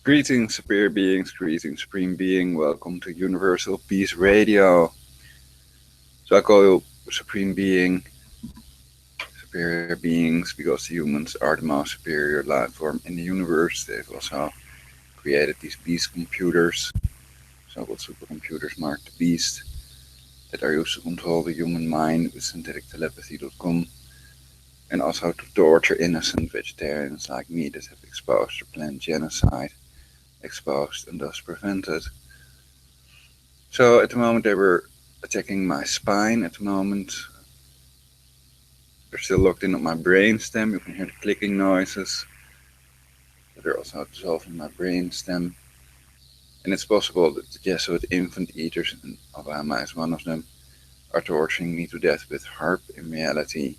Greetings, superior beings, greetings, supreme being. Welcome to Universal Peace Radio. So I call you supreme being, superior beings, because humans are the most superior life form in the universe. They've also created these beast computers, so-called supercomputers marked the beast, that are used to control the human mind with synthetictelepathy.com, and also to torture innocent vegetarians like me that have exposed or planned genocide, exposed and thus prevented. So at the moment they were attacking my spine. At the moment they're still locked in on my brainstem. You can hear the clicking noises. They're also dissolving my brainstem. And it's possible that the Jesuit infant eaters, and Obama is one of them, are torturing me to death with HAARP in reality.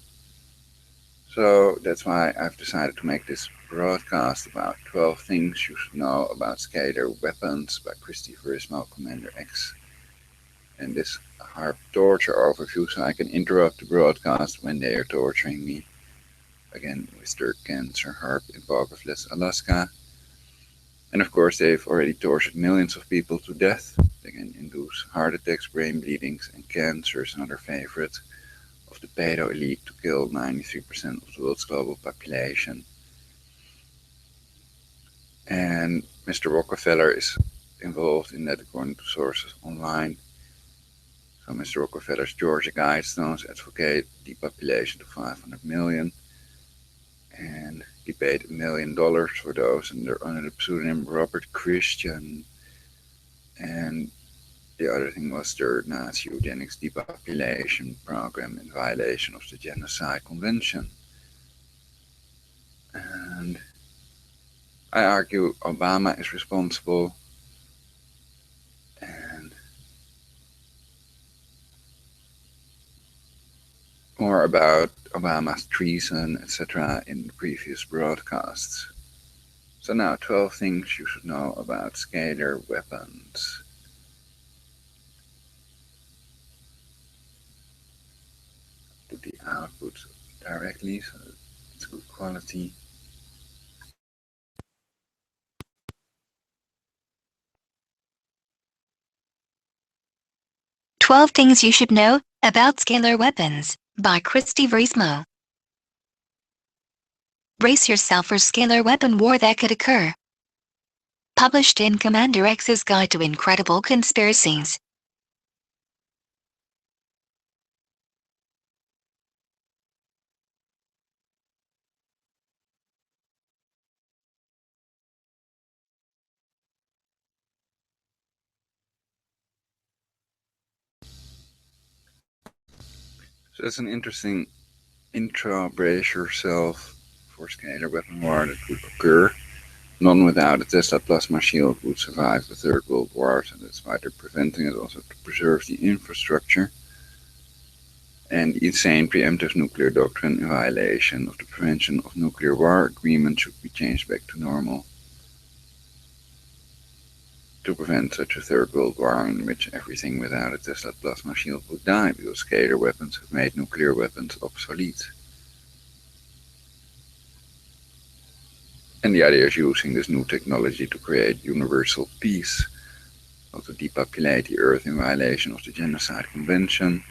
So that's why I've decided to make this broadcast about 12 things you should know about scalar weapons by Christi Verismo, Commander X. And this HAARP torture overview, so I can interrupt the broadcast when they are torturing me. Again, with their cancer HAARP in Pocketless, Alaska. And of course, they've already tortured millions of people to death. They can induce heart attacks, brain bleedings, and cancers, another favorite of the pedo elite, to kill 93% of the world's global population. And Mr. Rockefeller is involved in that according to sources online. So Mr. Rockefeller's Georgia Guidestones advocate depopulation to 500 million, and he paid $1 million for those, and they're under the pseudonym Robert Christian. And the other thing was their Nazi eugenics depopulation program in violation of the Genocide Convention. And I argue Obama is responsible, and more about Obama's treason, etc. in the previous broadcasts. So now 12 things you should know about scalar weapons. Put the output directly so it's good quality. "12 Things You Should Know About Scalar Weapons" by Christi Verismo. Brace yourself for scalar weapon war that could occur. Published in Commander X's Guide to Incredible Conspiracies. So that's an interesting intro. Brace yourself for scalar weapon war that could occur. None without a Tesla plasma shield would survive the Third World War, so that's why they're preventing it, also to preserve the infrastructure. And the insane preemptive nuclear doctrine in violation of the Prevention of Nuclear War Agreement should be changed back to normal to prevent such a Third World War in which everything without a Tesla plasma shield would die, because scalar weapons have made nuclear weapons obsolete. And the idea is using this new technology to create universal peace, or to depopulate the Earth in violation of the Genocide Convention.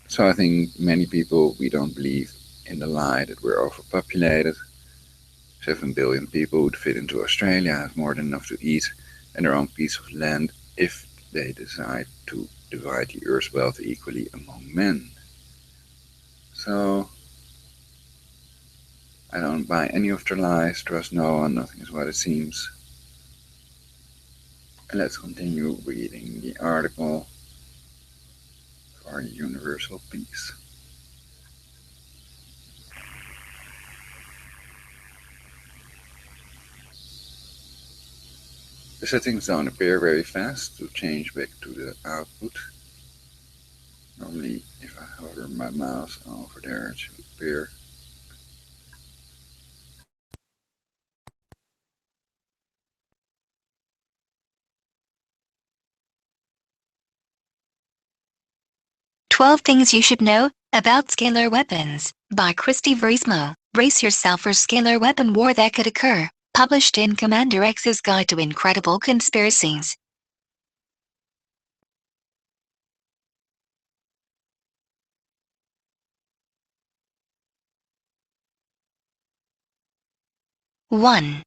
So I think many people, we don't believe in the lie that we're overpopulated. 7 billion people would fit into Australia, have more than enough to eat, and their own piece of land if they decide to divide the Earth's wealth equally among men. So I don't buy any of their lies, trust no one, nothing is what it seems. And let's continue reading the article for universal peace. The settings don't appear very fast to change back to the output. Normally, if I hover my mouse over there, it should appear. "12 Things You Should Know About Scalar Weapons" by Christi Verismo. Brace yourself for scalar weapon war that could occur. Published in Commander X's Guide to Incredible Conspiracies. One.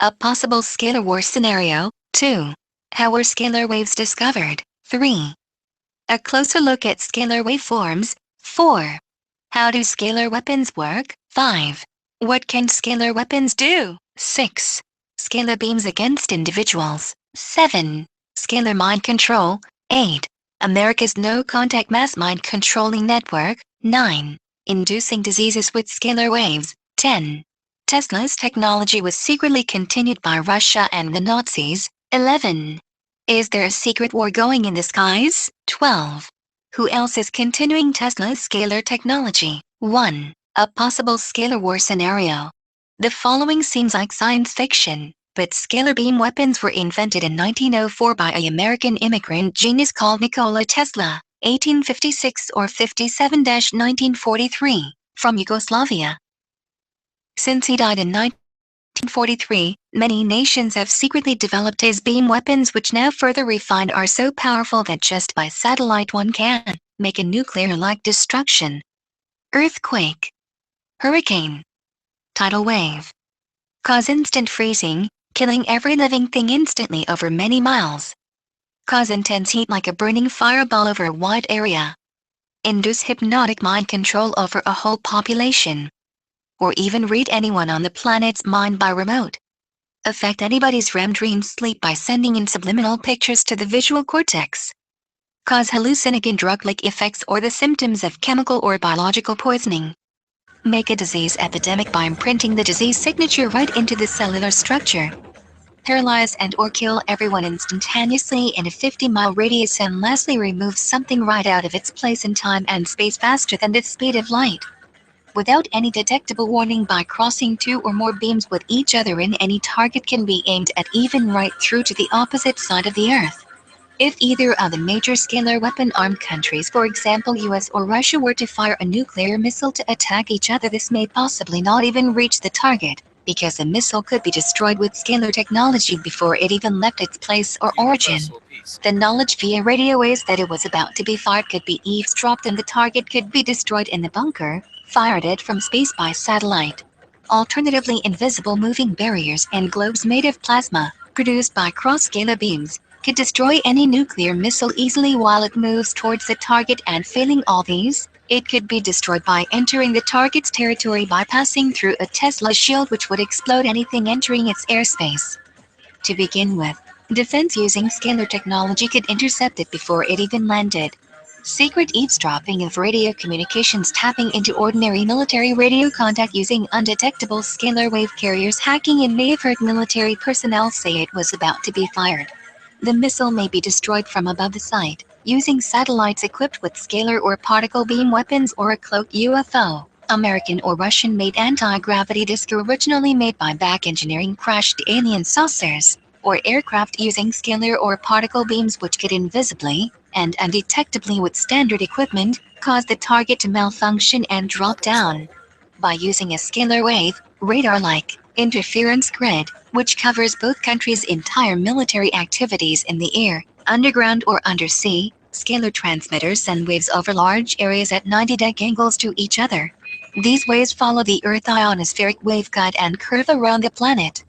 A possible scalar war scenario. 2. How were scalar waves discovered? 3. A closer look at scalar waveforms. 4. How do scalar weapons work? 5. What can scalar weapons do? 6. Scalar beams against individuals. 7. Scalar mind control. 8. America's no-contact mass mind controlling network. 9. Inducing diseases with scalar waves. 10. Tesla's technology was secretly continued by Russia and the Nazis. 11. Is there a secret war going in the skies? 12. Who else is continuing Tesla's scalar technology? 1. A possible scalar war scenario. The following seems like science fiction, but scalar beam weapons were invented in 1904 by an American immigrant genius called Nikola Tesla, 1856 or 57-1943, from Yugoslavia. Since he died in 1943, many nations have secretly developed his beam weapons, which now further refined are so powerful that just by satellite one can make a nuclear-like destruction. Earthquake, hurricane, tidal wave. Cause instant freezing, killing every living thing instantly over many miles. Cause intense heat like a burning fireball over a wide area. Induce hypnotic mind control over a whole population. Or even read anyone on the planet's mind by remote. Affect anybody's REM dream sleep by sending in subliminal pictures to the visual cortex. Cause hallucinogen drug-like effects or the symptoms of chemical or biological poisoning. Make a disease epidemic by imprinting the disease signature right into the cellular structure. Paralyze and or kill everyone instantaneously in a 50-mile radius, and lastly remove something right out of its place in time and space faster than the speed of light, without any detectable warning, by crossing two or more beams with each other in any target can be aimed at, even right through to the opposite side of the Earth. If either of the major scalar weapon-armed countries, for example US or Russia, were to fire a nuclear missile to attack each other, this may possibly not even reach the target, because the missile could be destroyed with scalar technology before it even left its place or origin. The knowledge via radio waves that it was about to be fired could be eavesdropped, and the target could be destroyed in the bunker, fired it from space by satellite. Alternatively, invisible moving barriers and globes made of plasma, produced by cross-scalar beams, could destroy any nuclear missile easily while it moves towards the target, and failing all these, it could be destroyed by entering the target's territory by passing through a Tesla shield, which would explode anything entering its airspace. To begin with, defense using scalar technology could intercept it before it even landed. Secret eavesdropping of radio communications, tapping into ordinary military radio contact using undetectable scalar wave carriers. Hacking in may have heard military personnel say it was about to be fired. The missile may be destroyed from above the site, using satellites equipped with scalar or particle beam weapons, or a cloaked UFO. American or Russian-made anti-gravity disc originally made by back engineering crashed alien saucers, or aircraft using scalar or particle beams, which could invisibly and undetectably with standard equipment cause the target to malfunction and drop down. By using a scalar wave, radar-like interference grid, which covers both countries' entire military activities in the air, underground or undersea, scalar transmitters send waves over large areas at 90° angles to each other. These waves follow the Earth ionospheric waveguide and curve around the planet.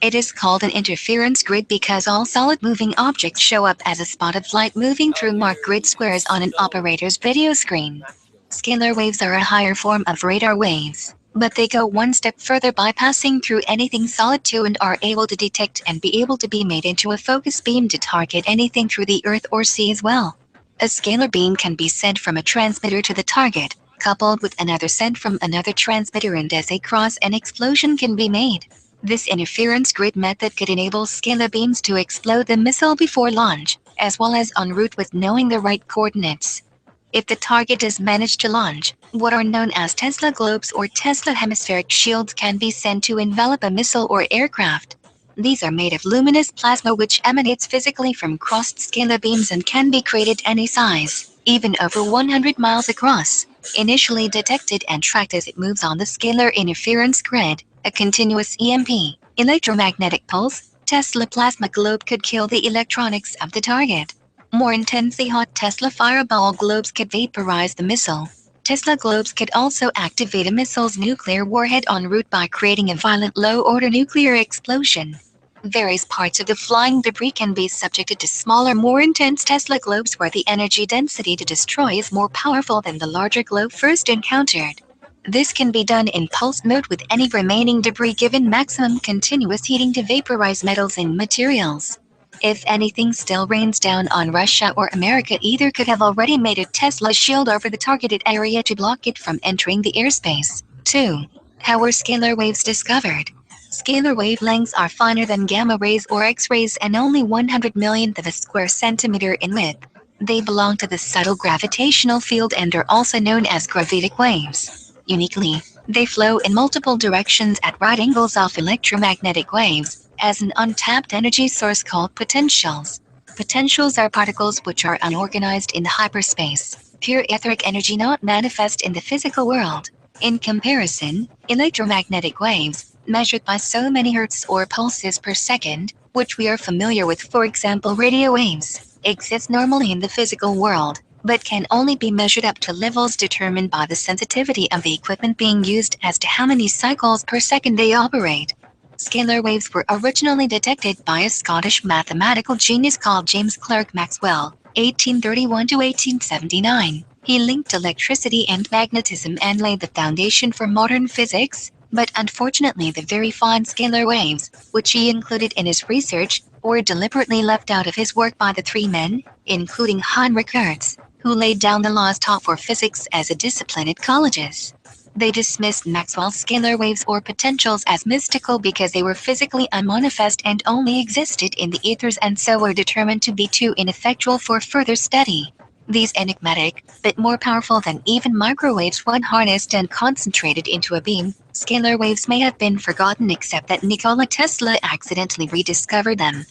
It is called an interference grid because all solid moving objects show up as a spot of light moving through marked grid squares on an operator's video screen. Scalar waves are a higher form of radar waves, but they go one step further by passing through anything solid too, and are able to detect and be able to be made into a focus beam to target anything through the earth or sea as well. A scalar beam can be sent from a transmitter to the target, coupled with another sent from another transmitter, and as they cross, an explosion can be made. This interference grid method could enable scalar beams to explode the missile before launch, as well as en route with knowing the right coordinates. If the target is managed to launch, what are known as Tesla globes or Tesla hemispheric shields can be sent to envelop a missile or aircraft. These are made of luminous plasma, which emanates physically from crossed scalar beams and can be created any size, even over 100 miles across. initially detected and tracked as it moves on the scalar interference grid, a continuous EMP, electromagnetic pulse, Tesla plasma globe could kill the electronics of the target. More intensely hot Tesla fireball globes could vaporize the missile. Tesla globes could also activate a missile's nuclear warhead en route by creating a violent low-order nuclear explosion. Various parts of the flying debris can be subjected to smaller, more intense Tesla globes where the energy density to destroy is more powerful than the larger globe first encountered. This can be done in pulse mode with any remaining debris given maximum continuous heating to vaporize metals and materials. If anything still rains down on Russia or America, either could have already made a Tesla shield over the targeted area to block it from entering the airspace. 2. How were scalar waves discovered? Scalar wavelengths are finer than gamma rays or X-rays and only 100 millionth of a square centimeter in width. They belong to the subtle gravitational field and are also known as gravitic waves. Uniquely, they flow in multiple directions at right angles off electromagnetic waves, as an untapped energy source called potentials. Potentials are particles which are unorganized in hyperspace, pure etheric energy not manifest in the physical world. In comparison, electromagnetic waves, measured by so many hertz or pulses per second, which we are familiar with, for example radio waves, exist normally in the physical world, but can only be measured up to levels determined by the sensitivity of the equipment being used as to how many cycles per second they operate. Scalar waves were originally detected by a Scottish mathematical genius called James Clerk Maxwell, 1831 to 1879. He linked electricity and magnetism and laid the foundation for modern physics, but unfortunately the very fine scalar waves, which he included in his research, were deliberately left out of his work by the three men, including Heinrich Hertz, who laid down the laws taught for physics as a discipline at colleges. They dismissed Maxwell's scalar waves or potentials as mystical because they were physically unmanifest and only existed in the ethers and so were determined to be too ineffectual for further study. These enigmatic, but more powerful than even microwaves when harnessed and concentrated into a beam, scalar waves may have been forgotten except that Nikola Tesla accidentally rediscovered them.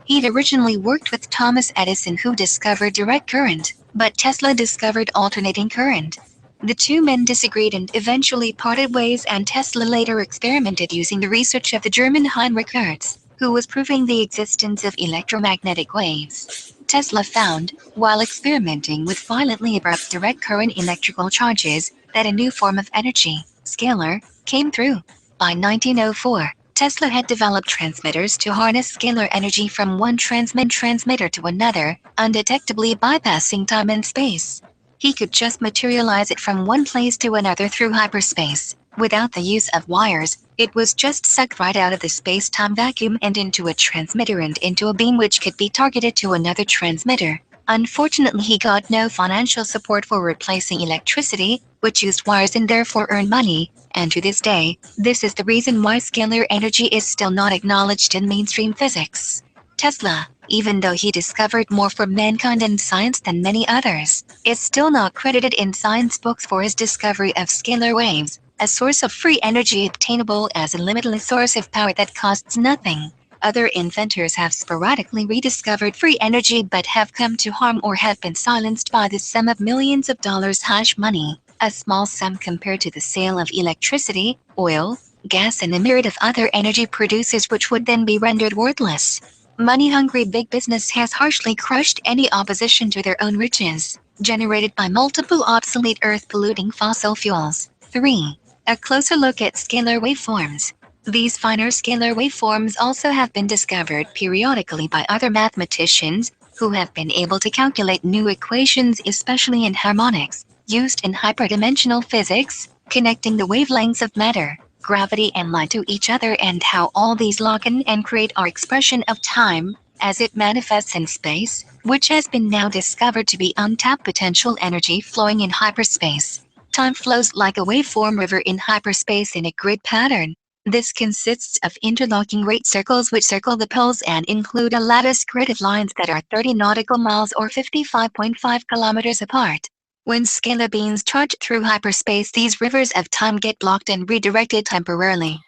He'd originally worked with Thomas Edison who discovered direct current, but Tesla discovered alternating current. The two men disagreed and eventually parted ways, and Tesla later experimented using the research of the German Heinrich Hertz, who was proving the existence of electromagnetic waves. Tesla found, while experimenting with violently abrupt direct current electrical charges, that a new form of energy, scalar, came through. By 1904, Tesla had developed transmitters to harness scalar energy from one transmitter to another, undetectably bypassing time and space. He could just materialize it from one place to another through hyperspace. Without the use of wires, it was just sucked right out of the space-time vacuum and into a transmitter and into a beam which could be targeted to another transmitter. Unfortunately, he got no financial support for replacing electricity, which used wires and therefore earned money, and to this day, this is the reason why scalar energy is still not acknowledged in mainstream physics. Tesla, even though he discovered more for mankind and science than many others, is still not credited in science books for his discovery of scalar waves, a source of free energy obtainable as a limitless source of power that costs nothing. Other inventors have sporadically rediscovered free energy but have come to harm or have been silenced by the sum of millions of dollars hash money, a small sum compared to the sale of electricity, oil, gas and a myriad of other energy producers which would then be rendered worthless. Money-hungry big business has harshly crushed any opposition to their own riches, generated by multiple obsolete earth-polluting fossil fuels. 3. A closer look at scalar waveforms. These finer scalar waveforms also have been discovered periodically by other mathematicians, who have been able to calculate new equations, especially in harmonics, used in hyperdimensional physics, connecting the wavelengths of matter, gravity and light to each other, and how all these lock in and create our expression of time, as it manifests in space, which has been now discovered to be untapped potential energy flowing in hyperspace. Time flows like a waveform river in hyperspace in a grid pattern. This consists of interlocking rate circles which circle the poles and include a lattice grid of lines that are 30 nautical miles or 55.5 kilometers apart. When scalar beams charge through hyperspace, these rivers of time get blocked and redirected temporarily.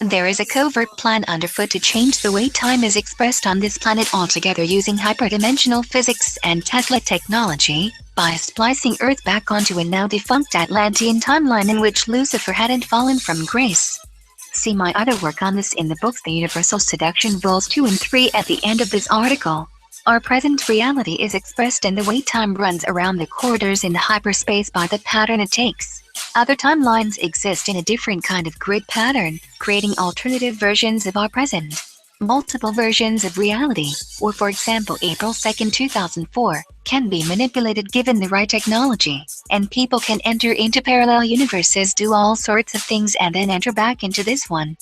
There is a covert plan underfoot to change the way time is expressed on this planet altogether using hyperdimensional physics and Tesla technology, by splicing Earth back onto a now-defunct Atlantean timeline in which Lucifer hadn't fallen from grace. See my other work on this in the books The Universal Seduction Rules 2 and 3 at the end of this article. Our present reality is expressed in the way time runs around the corridors in hyperspace by the pattern it takes. Other timelines exist in a different kind of grid pattern, creating alternative versions of our present. Multiple versions of reality, or for example April 2, 2004, can be manipulated given the right technology, and people can enter into parallel universes, do all sorts of things and then enter back into this one.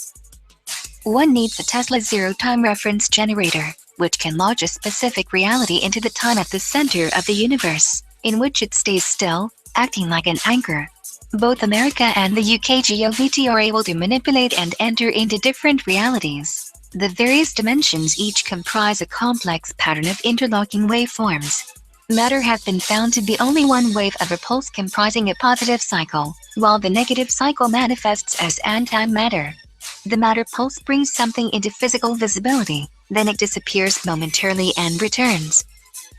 One needs a Tesla zero-time reference generator, which can lodge a specific reality into the time at the center of the universe, in which it stays still, acting like an anchor. Both America and the UK GOVT are able to manipulate and enter into different realities. The various dimensions each comprise a complex pattern of interlocking waveforms. Matter has been found to be only one wave of a pulse comprising a positive cycle, while the negative cycle manifests as antimatter. The matter pulse brings something into physical visibility, then it disappears momentarily and returns.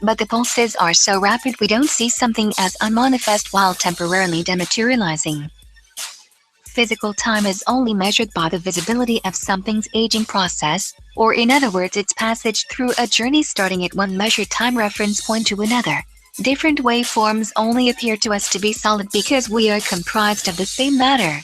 But the pulses are so rapid we don't see something as unmanifest while temporarily dematerializing. Physical time is only measured by the visibility of something's aging process, or in other words its passage through a journey starting at one measured time reference point to another. Different waveforms only appear to us to be solid because we are comprised of the same matter.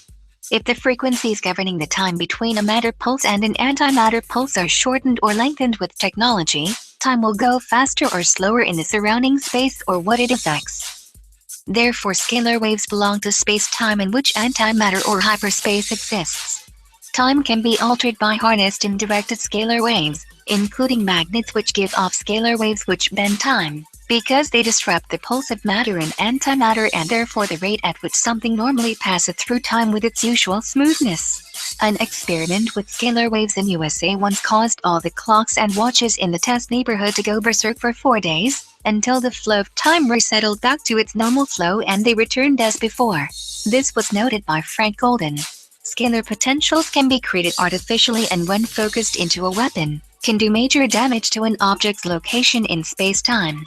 If the frequencies governing the time between a matter pulse and an antimatter pulse are shortened or lengthened with technology, time will go faster or slower in the surrounding space or what it affects. Therefore, scalar waves belong to space-time in which antimatter or hyperspace exists. Time can be altered by harnessed and directed scalar waves, including magnets which give off scalar waves which bend time, because they disrupt the pulse of matter and antimatter and therefore the rate at which something normally passes through time with its usual smoothness. An experiment with scalar waves in USA once caused all the clocks and watches in the test neighborhood to go berserk for 4 days, until the flow of time resettled back to its normal flow and they returned as before. This was noted by Frank Golden. Scalar potentials can be created artificially and when focused into a weapon, can do major damage to an object's location in space-time.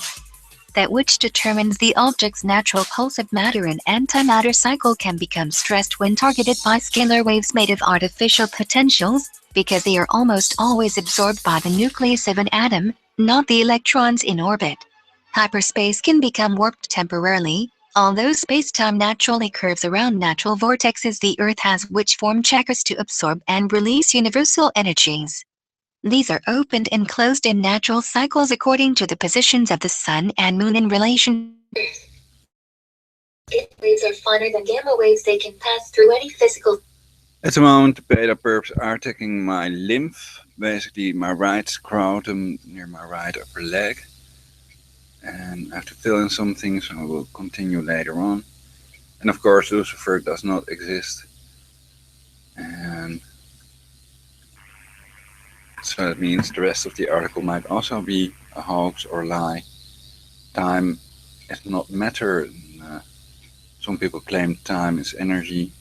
That which determines the object's natural pulse of matter and antimatter cycle can become stressed when targeted by scalar waves made of artificial potentials, because they are almost always absorbed by the nucleus of an atom, not the electrons in orbit. Hyperspace can become warped temporarily, although space-time naturally curves around natural vortexes the Earth has which form chakras to absorb and release universal energies. These are opened and closed in natural cycles according to the positions of the Sun and Moon in relation to Earth. If waves are finer than gamma waves, they can pass through any physical. At the moment, the beta perps are attacking my lymph, basically my right scrotum near my right upper leg. And I have to fill in some things, so I will continue later on. And of course, Lucifer does not exist. And so that means the rest of the article might also be a hoax or lie. Time is not matter. And, some people claim time is energy.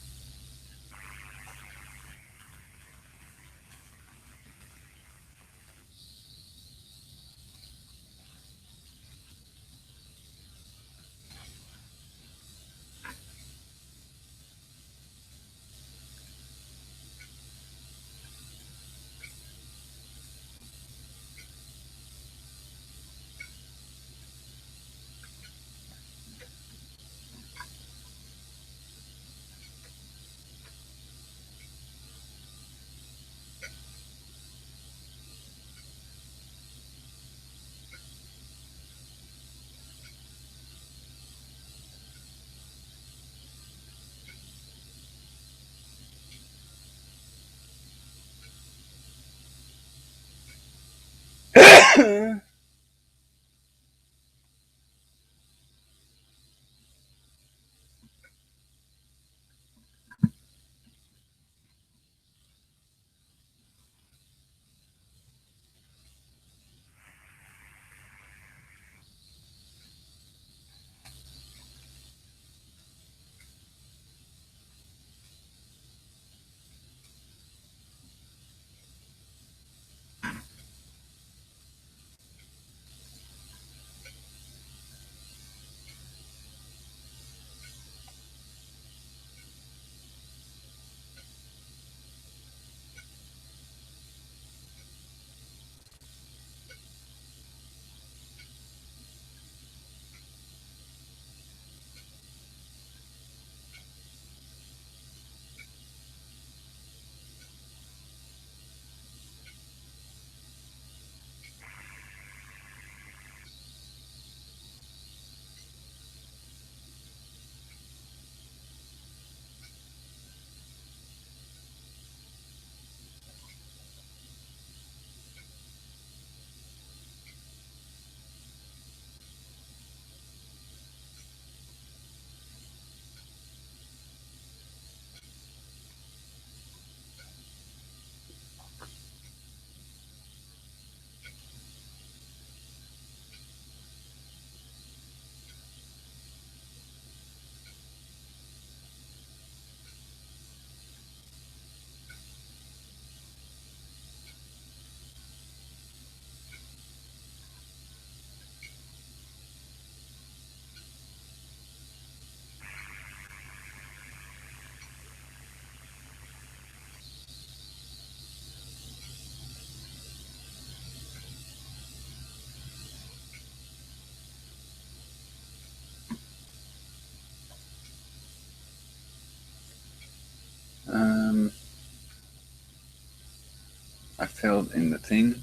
I filled in the thing.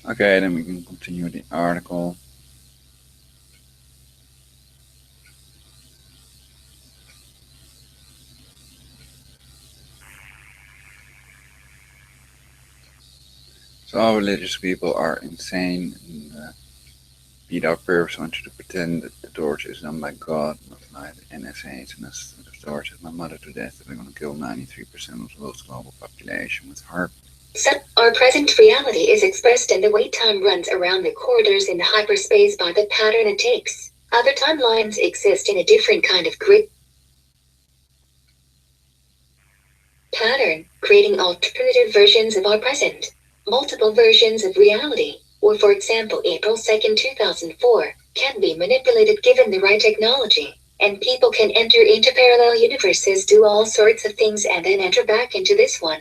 Okay, then we can continue the article. So all religious people are insane and beat our purpose want you to pretend that the torture is done by God, not by the NSAs, and as the tortured my mother to death, that we're going to kill 93% of the world's global population with HAARP. Our present reality is expressed in the way time runs around the corridors in hyperspace by the pattern it takes. Other timelines exist in a different kind of grid pattern, creating alternative versions of our present, multiple versions of reality, or for example April 2nd, 2004, can be manipulated given the right technology, and people can enter into parallel universes, do all sorts of things, and then enter back into this one.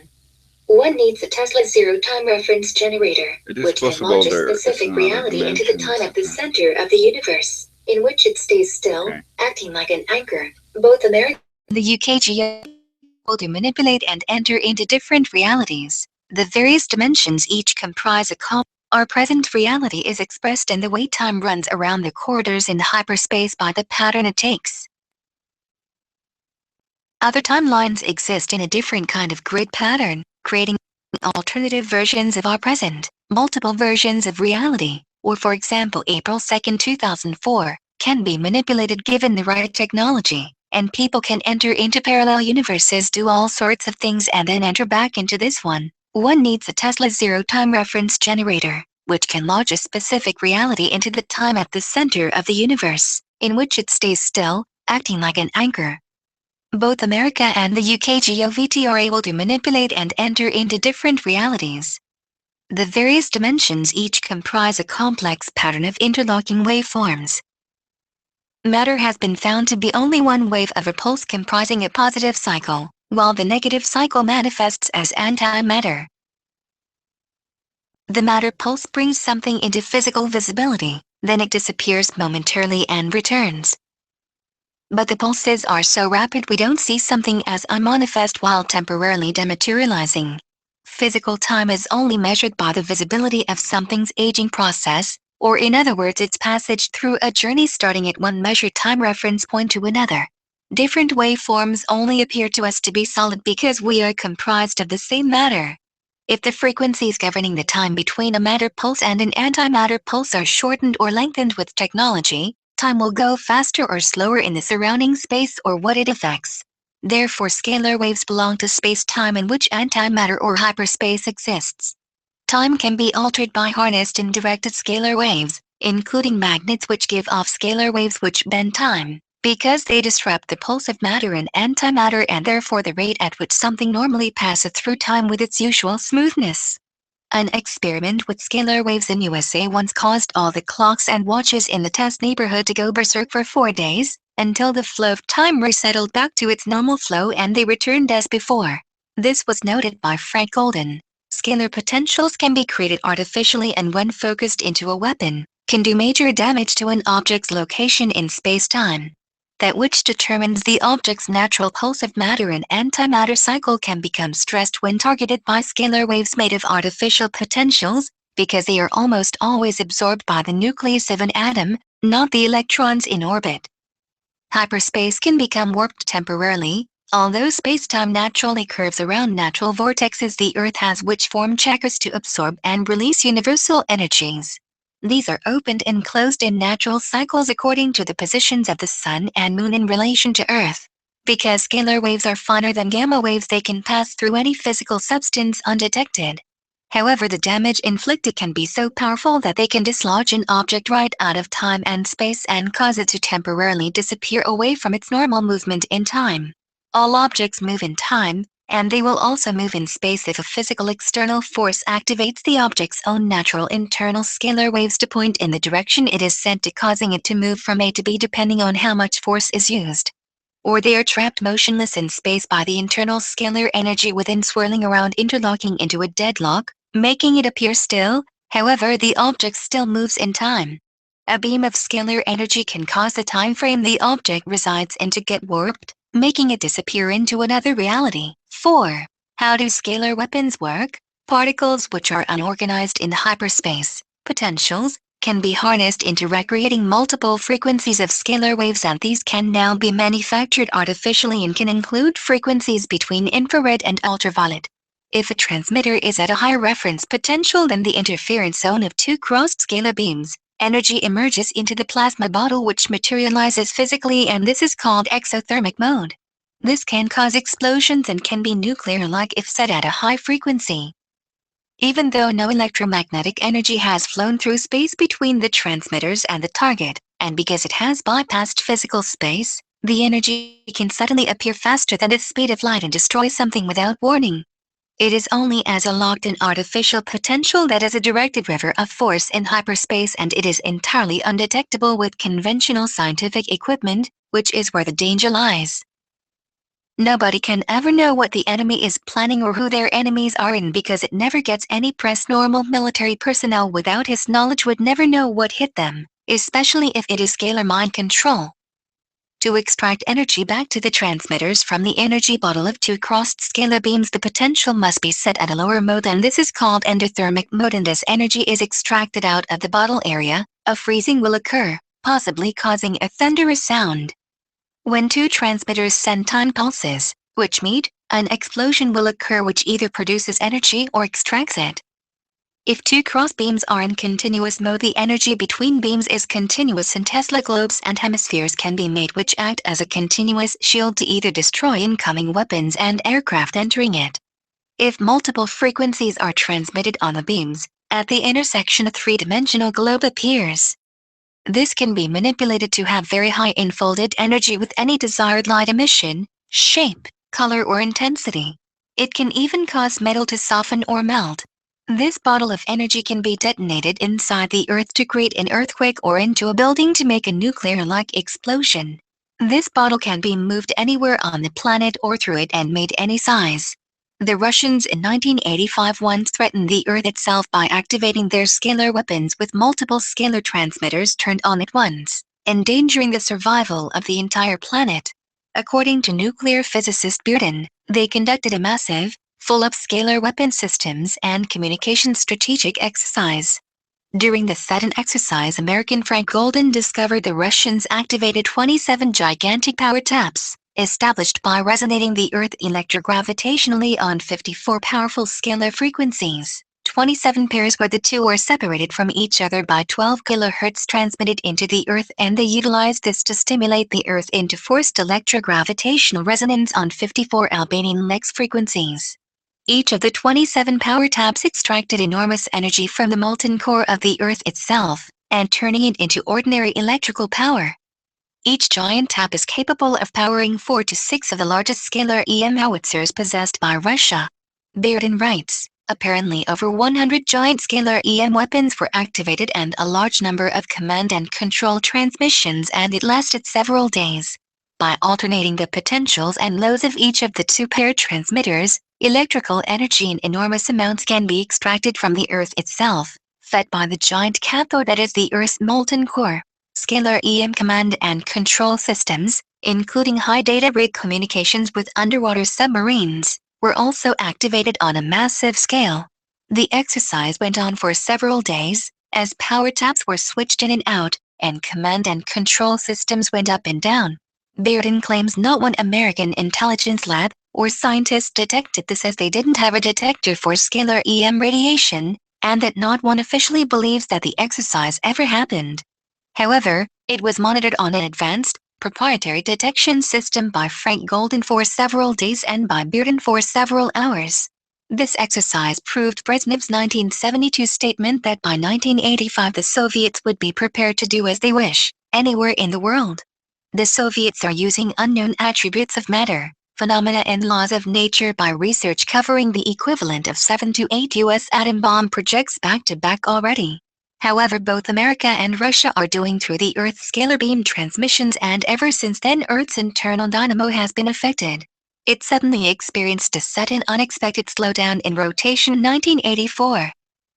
One needs a Tesla zero-time reference generator, which can launch a specific reality into the time at the center of the universe, in which it stays still, acting like an anchor. Both America and the UK able to manipulate and enter into different realities. The various dimensions each comprise a Our present reality is expressed in the way time runs around the corridors in hyperspace by the pattern it takes. Other timelines exist in a different kind of grid pattern, creating alternative versions of our present, multiple versions of reality, or for example April 2nd, 2004, can be manipulated given the right technology, and people can enter into parallel universes, do all sorts of things, and then enter back into this one. One needs a Tesla zero-time reference generator, which can launch a specific reality into the time at the center of the universe, in which it stays still, acting like an anchor. Both America and the UK GOVT are able to manipulate and enter into different realities. The various dimensions each comprise a complex pattern of interlocking waveforms. Matter has been found to be only one wave of a pulse comprising a positive cycle, while the negative cycle manifests as antimatter. The matter pulse brings something into physical visibility, then it disappears momentarily and returns. But the pulses are so rapid we don't see something as unmanifest while temporarily dematerializing. Physical time is only measured by the visibility of something's aging process, or in other words its passage through a journey starting at one measured time reference point to another. Different waveforms only appear to us to be solid because we are comprised of the same matter. If the frequencies governing the time between a matter pulse and an antimatter pulse are shortened or lengthened with technology, time will go faster or slower in the surrounding space or what it affects. Therefore, scalar waves belong to space-time in which antimatter or hyperspace exists. Time can be altered by harnessed and directed scalar waves, including magnets which give off scalar waves which bend time, because they disrupt the pulse of matter and antimatter and therefore the rate at which something normally passes through time with its usual smoothness. An experiment with scalar waves in USA once caused all the clocks and watches in the test neighborhood to go berserk for 4 days, until the flow of time resettled back to its normal flow and they returned as before. This was noted by Frank Golden. Scalar potentials can be created artificially and when focused into a weapon, can do major damage to an object's location in space-time. That which determines the object's natural pulse of matter and antimatter cycle can become stressed when targeted by scalar waves made of artificial potentials, because they are almost always absorbed by the nucleus of an atom, not the electrons in orbit. Hyperspace can become warped temporarily, although spacetime naturally curves around natural vortexes the Earth has which form chakras to absorb and release universal energies. These are opened and closed in natural cycles according to the positions of the Sun and Moon in relation to Earth. Because scalar waves are finer than gamma waves, they can pass through any physical substance undetected. However, the damage inflicted can be so powerful that they can dislodge an object right out of time and space and cause it to temporarily disappear away from its normal movement in time. All objects move in time, and they will also move in space if a physical external force activates the object's own natural internal scalar waves to point in the direction it is sent to, causing it to move from A to B depending on how much force is used. Or they are trapped motionless in space by the internal scalar energy within, swirling around, interlocking into a deadlock, making it appear still. However, the object still moves in time. A beam of scalar energy can cause the time frame the object resides in to get warped, making it disappear into another reality. 4. How do scalar weapons work? Particles which are unorganized in hyperspace, potentials, can be harnessed into recreating multiple frequencies of scalar waves, and these can now be manufactured artificially and can include frequencies between infrared and ultraviolet. If a transmitter is at a higher reference potential than the interference zone of two crossed scalar beams, energy emerges into the plasma bottle which materializes physically, and this is called exothermic mode. This can cause explosions and can be nuclear-like if set at a high frequency. Even though no electromagnetic energy has flown through space between the transmitters and the target, and because it has bypassed physical space, the energy can suddenly appear faster than the speed of light and destroy something without warning. It is only as a locked-in artificial potential that is a directed river of force in hyperspace, and it is entirely undetectable with conventional scientific equipment, which is where the danger lies. Nobody can ever know what the enemy is planning or who their enemies are, and because it never gets any press, normal military personnel without his knowledge would never know what hit them, especially if it is scalar mind control. To extract energy back to the transmitters from the energy bottle of two crossed scalar beams, the potential must be set at a lower mode, and this is called endothermic mode, and as energy is extracted out of the bottle area, a freezing will occur, possibly causing a thunderous sound. When two transmitters send time pulses, which meet, an explosion will occur which either produces energy or extracts it. If two cross beams are in continuous mode, the energy between beams is continuous, and Tesla globes and hemispheres can be made which act as a continuous shield to either destroy incoming weapons and aircraft entering it. If multiple frequencies are transmitted on the beams, at the intersection a three-dimensional globe appears. This can be manipulated to have very high enfolded energy with any desired light emission, shape, color, or intensity. It can even cause metal to soften or melt. This bottle of energy can be detonated inside the Earth to create an earthquake or into a building to make a nuclear-like explosion. This bottle can be moved anywhere on the planet or through it and made any size. The Russians in 1985 once threatened the Earth itself by activating their scalar weapons with multiple scalar transmitters turned on at once, endangering the survival of the entire planet. According to nuclear physicist Bearden, they conducted a massive, full-up scalar weapon systems and communication strategic exercise. During the sudden exercise, American Frank Golden discovered the Russians activated 27 gigantic power taps, established by resonating the Earth electrogravitationally on 54 powerful scalar frequencies. 27 pairs where the two were separated from each other by 12 kHz transmitted into the Earth, and they utilized this to stimulate the Earth into forced electrogravitational resonance on 54 Albanian Lex frequencies. Each of the 27 power taps extracted enormous energy from the molten core of the Earth itself, and turning it into ordinary electrical power. Each giant tap is capable of powering 4 to 6 of the largest scalar EM howitzers possessed by Russia. Bearden writes, apparently over 100 giant scalar EM weapons were activated and a large number of command and control transmissions, and it lasted several days. By alternating the potentials and loads of each of the two paired transmitters, electrical energy in enormous amounts can be extracted from the Earth itself, fed by the giant cathode that is the Earth's molten core. Scalar EM command and control systems, including high data rate communications with underwater submarines, were also activated on a massive scale. The exercise went on for several days, as power taps were switched in and out, and command and control systems went up and down. Bearden claims not one American intelligence lab or scientist detected this, as they didn't have a detector for scalar EM radiation, and that not one officially believes that the exercise ever happened. However, it was monitored on an advanced, proprietary detection system by Frank Golden for several days and by Bearden for several hours. This exercise proved Brezhnev's 1972 statement that by 1985 the Soviets would be prepared to do as they wish, anywhere in the world. The Soviets are using unknown attributes of matter, phenomena and laws of nature by research covering the equivalent of 7 to 8 U.S. atom bomb projects back-to-back already. However, both America and Russia are doing through the Earth's scalar beam transmissions, and ever since then Earth's internal dynamo has been affected. It suddenly experienced a sudden unexpected slowdown in rotation in 1984.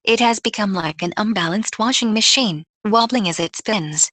It has become like an unbalanced washing machine, wobbling as it spins.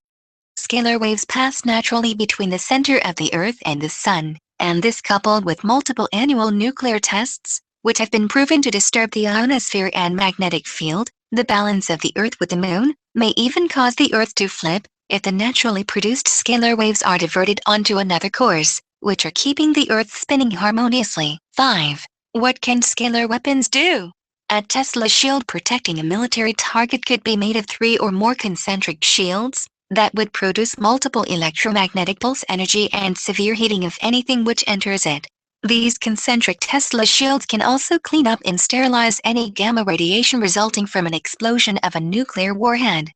Scalar waves pass naturally between the center of the Earth and the Sun, and this, coupled with multiple annual nuclear tests, which have been proven to disturb the ionosphere and magnetic field, the balance of the Earth with the Moon, may even cause the Earth to flip if the naturally produced scalar waves are diverted onto another course, which are keeping the Earth spinning harmoniously. 5. What can scalar weapons do? A Tesla shield protecting a military target could be made of 3 or more concentric shields that would produce multiple electromagnetic pulse energy and severe heating of anything which enters it. These concentric Tesla shields can also clean up and sterilize any gamma radiation resulting from an explosion of a nuclear warhead.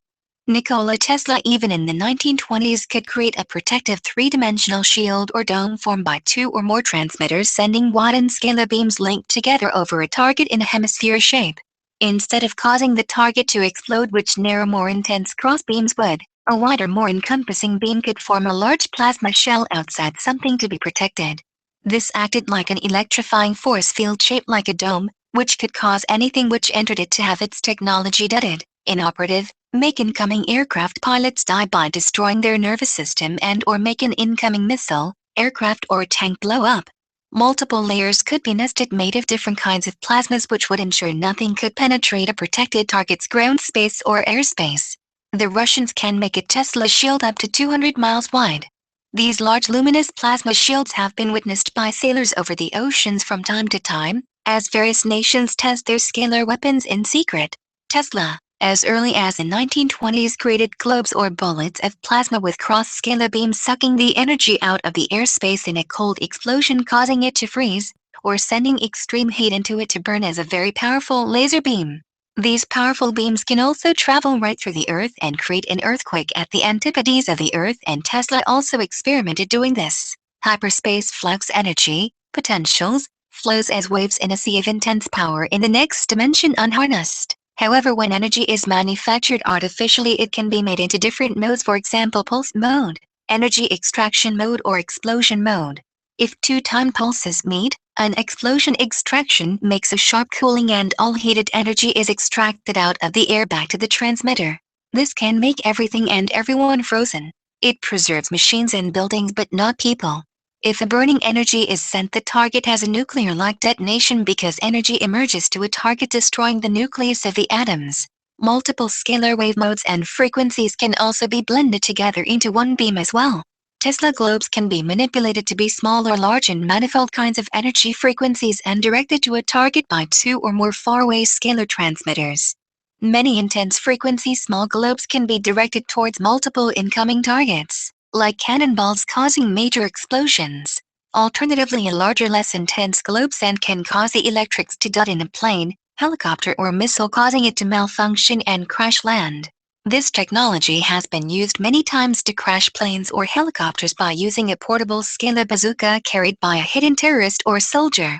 Nikola Tesla, even in the 1920s, could create a protective three-dimensional shield or dome formed by 2 or more transmitters sending wide scalar beams linked together over a target in a hemisphere shape. Instead of causing the target to explode, which narrow, more intense cross beams would, a wider, more encompassing beam could form a large plasma shell outside something to be protected. This acted like an electrifying force field shaped like a dome, which could cause anything which entered it to have its technology deaded, inoperative, make incoming aircraft pilots die by destroying their nervous system, and or make an incoming missile, aircraft or tank blow up. Multiple layers could be nested made of different kinds of plasmas, which would ensure nothing could penetrate a protected target's ground space or airspace. The Russians can make a Tesla shield up to 200 miles wide. These large luminous plasma shields have been witnessed by sailors over the oceans from time to time, as various nations test their scalar weapons in secret. Tesla, as early as the 1920s, created globes or bullets of plasma with cross-scalar beams sucking the energy out of the airspace in a cold explosion, causing it to freeze, or sending extreme heat into it to burn as a very powerful laser beam. These powerful beams can also travel right through the Earth and create an earthquake at the antipodes of the Earth, and Tesla also experimented doing this. Hyperspace flux energy, potentials, flows as waves in a sea of intense power in the next dimension unharnessed. However, when energy is manufactured artificially, it can be made into different modes, for example pulse mode, energy extraction mode, or explosion mode. If 2 time pulses meet, an explosion extraction makes a sharp cooling and all heated energy is extracted out of the air back to the transmitter. This can make everything and everyone frozen. It preserves machines and buildings but not people. If the burning energy is sent, the target has a nuclear-like detonation because energy emerges to a target, destroying the nucleus of the atoms. Multiple scalar wave modes and frequencies can also be blended together into one beam as well. Tesla globes can be manipulated to be small or large in manifold kinds of energy frequencies and directed to a target by 2 or more faraway scalar transmitters. Many intense frequency small globes can be directed towards multiple incoming targets, like cannonballs, causing major explosions. Alternatively, a larger, less intense globe send can cause the electrics to dot in a plane, helicopter, or missile, causing it to malfunction and crash land. This technology has been used many times to crash planes or helicopters by using a portable scalar bazooka carried by a hidden terrorist or soldier.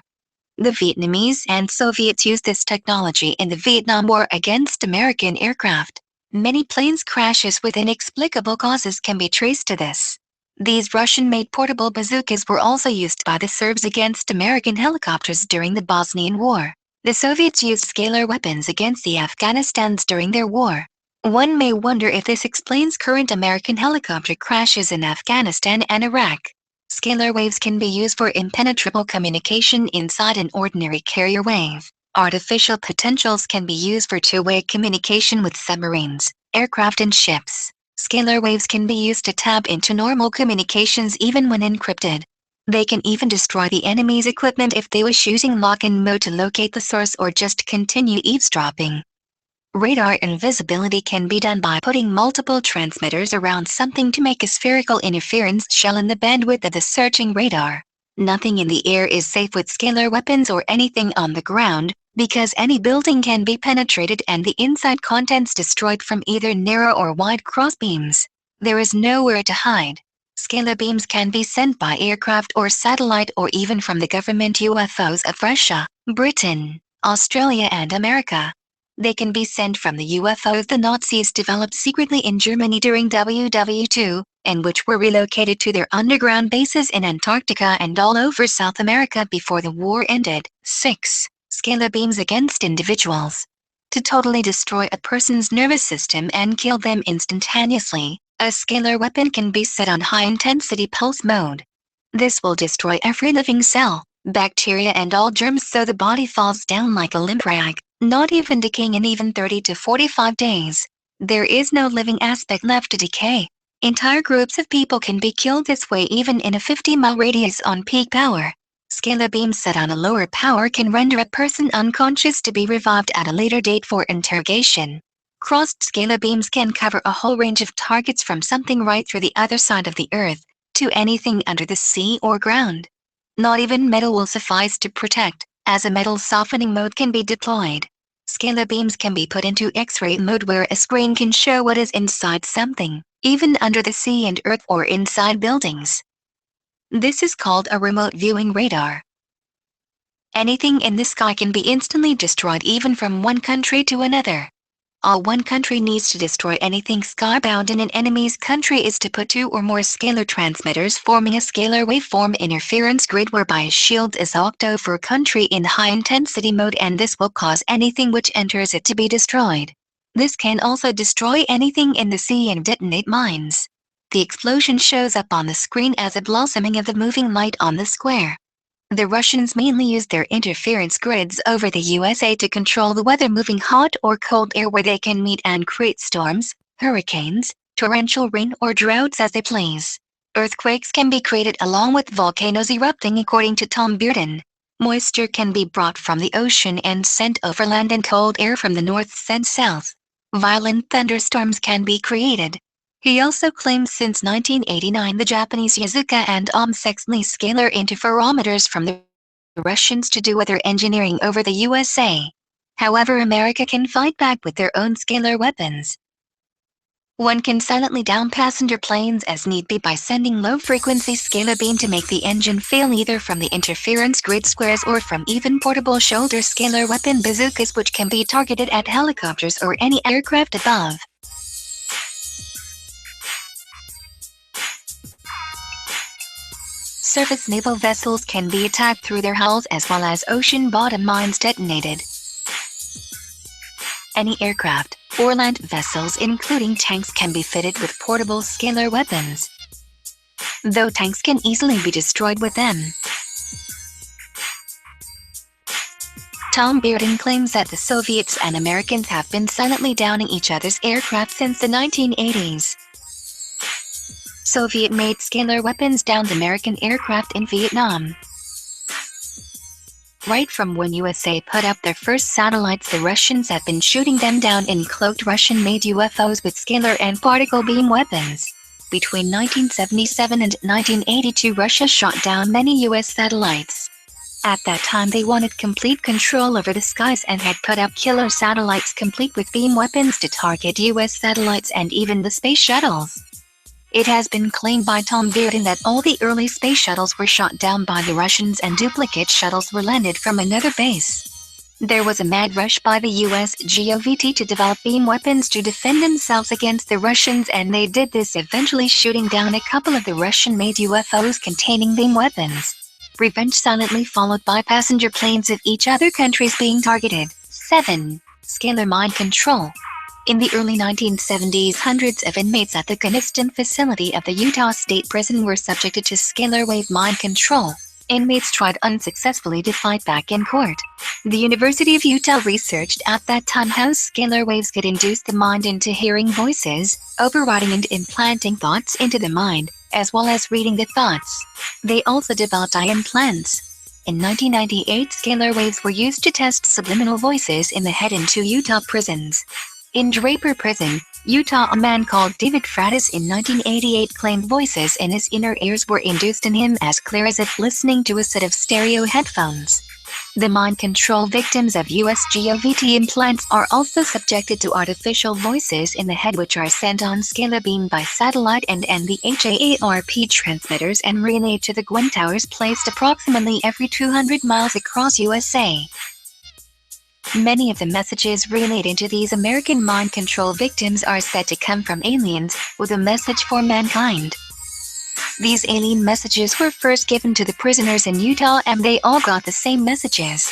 The Vietnamese and Soviets used this technology in the Vietnam War against American aircraft. Many planes crashes with inexplicable causes can be traced to this. These Russian-made portable bazookas were also used by the Serbs against American helicopters during the Bosnian War. The Soviets used scalar weapons against the Afghanistans during their war. One may wonder if this explains current American helicopter crashes in Afghanistan and Iraq. Scalar waves can be used for impenetrable communication inside an ordinary carrier wave. Artificial potentials can be used for two-way communication with submarines, aircraft, and ships. Scalar waves can be used to tap into normal communications even when encrypted. They can even destroy the enemy's equipment if they wish, using lock-in mode to locate the source or just continue eavesdropping. Radar invisibility can be done by putting multiple transmitters around something to make a spherical interference shell in the bandwidth of the searching radar. Nothing in the air is safe with scalar weapons or anything on the ground, because any building can be penetrated and the inside contents destroyed from either narrow or wide crossbeams. There is nowhere to hide. Scalar beams can be sent by aircraft or satellite or even from the government UFOs of Russia, Britain, Australia and America. They can be sent from the UFOs the Nazis developed secretly in Germany during WW2, and which were relocated to their underground bases in Antarctica and all over South America before the war ended. 6. Scalar beams against individuals. To totally destroy a person's nervous system and kill them instantaneously, a scalar weapon can be set on high-intensity pulse mode. This will destroy every living cell, bacteria and all germs so the body falls down like a limp rag, not even decaying in even 30 to 45 days. There is no living aspect left to decay. Entire groups of people can be killed this way even in a 50-mile radius on peak power. Scalar beams set on a lower power can render a person unconscious to be revived at a later date for interrogation. Crossed scalar beams can cover a whole range of targets from something right through the other side of the Earth, to anything under the sea or ground. Not even metal will suffice to protect, as a metal softening mode can be deployed. Scalar beams can be put into X-ray mode where a screen can show what is inside something, even under the sea and earth or inside buildings. This is called a remote viewing radar. Anything in the sky can be instantly destroyed even from one country to another. All one country needs to destroy anything skybound in an enemy's country is to put 2 or more scalar transmitters forming a scalar waveform interference grid whereby a shield is octo for a country in high-intensity mode, and this will cause anything which enters it to be destroyed. This can also destroy anything in the sea and detonate mines. The explosion shows up on the screen as a blossoming of the moving light on the square. The Russians mainly use their interference grids over the USA to control the weather, moving hot or cold air where they can meet and create storms, hurricanes, torrential rain or droughts as they please. Earthquakes can be created along with volcanoes erupting according to Tom Bearden. Moisture can be brought from the ocean and sent overland, and cold air from the north sent south. Violent thunderstorms can be created. He also claims since 1989 the Japanese Yazuka and OMSEX lease scalar interferometers from the Russians to do weather engineering over the USA. However, America can fight back with their own scalar weapons. One can silently down passenger planes as need be by sending low-frequency scalar beam to make the engine fail, either from the interference grid squares or from even portable shoulder scalar weapon bazookas, which can be targeted at helicopters or any aircraft above. Surface naval vessels can be attacked through their hulls as well as ocean bottom mines detonated. Any aircraft or land vessels including tanks can be fitted with portable scalar weapons, though tanks can easily be destroyed with them. Tom Bearden claims that the Soviets and Americans have been silently downing each other's aircraft since the 1980s. Soviet-made scalar weapons downed American aircraft in Vietnam. Right from when USA put up their first satellites, the Russians have been shooting them down in cloaked Russian-made UFOs with scalar and particle beam weapons. Between 1977 and 1982, Russia shot down many US satellites. At that time, they wanted complete control over the skies and had put up killer satellites complete with beam weapons to target US satellites and even the space shuttles. It has been claimed by Tom Bearden that all the early space shuttles were shot down by the Russians and duplicate shuttles were landed from another base. There was a mad rush by the US GOVT to develop beam weapons to defend themselves against the Russians, and they did this, eventually shooting down a couple of the Russian-made UFOs containing beam weapons. Revenge silently followed by passenger planes of each other countries being targeted. 7. Scalar mind control. In the early 1970s, hundreds of inmates at the Gunnison facility of the Utah State Prison were subjected to scalar wave mind control. Inmates tried unsuccessfully to fight back in court. The University of Utah researched at that time how scalar waves could induce the mind into hearing voices, overriding and implanting thoughts into the mind, as well as reading the thoughts. They also developed eye implants. In 1998, scalar waves were used to test subliminal voices in the head in 2 Utah prisons. In Draper Prison, Utah, a man called David Fratis in 1988 claimed voices in his inner ears were induced in him as clear as if listening to a set of stereo headphones. The mind control victims of USGOVT implants are also subjected to artificial voices in the head which are sent on scalar beam by satellite and the HAARP transmitters and relayed to the Gwen towers placed approximately every 200 miles across USA. Many of the messages relayed into these American mind control victims are said to come from aliens, with a message for mankind. These alien messages were first given to the prisoners in Utah and they all got the same messages.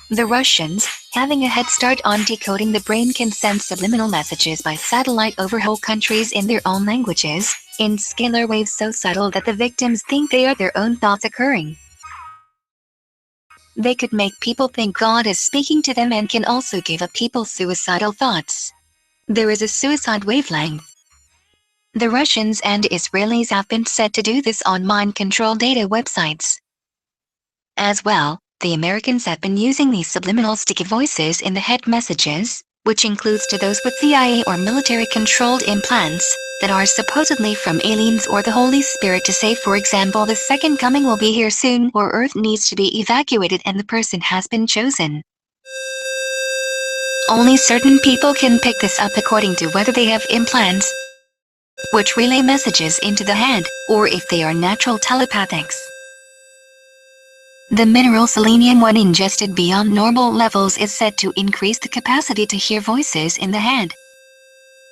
The Russians, having a head start on decoding the brain, can send subliminal messages by satellite over whole countries in their own languages, in scalar waves so subtle that the victims think they are their own thoughts occurring. They could make people think God is speaking to them and can also give up people suicidal thoughts. There is a suicide wavelength. The Russians and Israelis have been said to do this on mind control data websites. As well, the Americans have been using these subliminal sticky voices in the head messages, which includes to those with CIA or military-controlled implants, that are supposedly from aliens or the Holy Spirit to say, for example, the second coming will be here soon, or Earth needs to be evacuated and the person has been chosen. Only certain people can pick this up according to whether they have implants, which relay messages into the head, or if they are natural telepathics. The mineral selenium, when ingested beyond normal levels, is said to increase the capacity to hear voices in the head.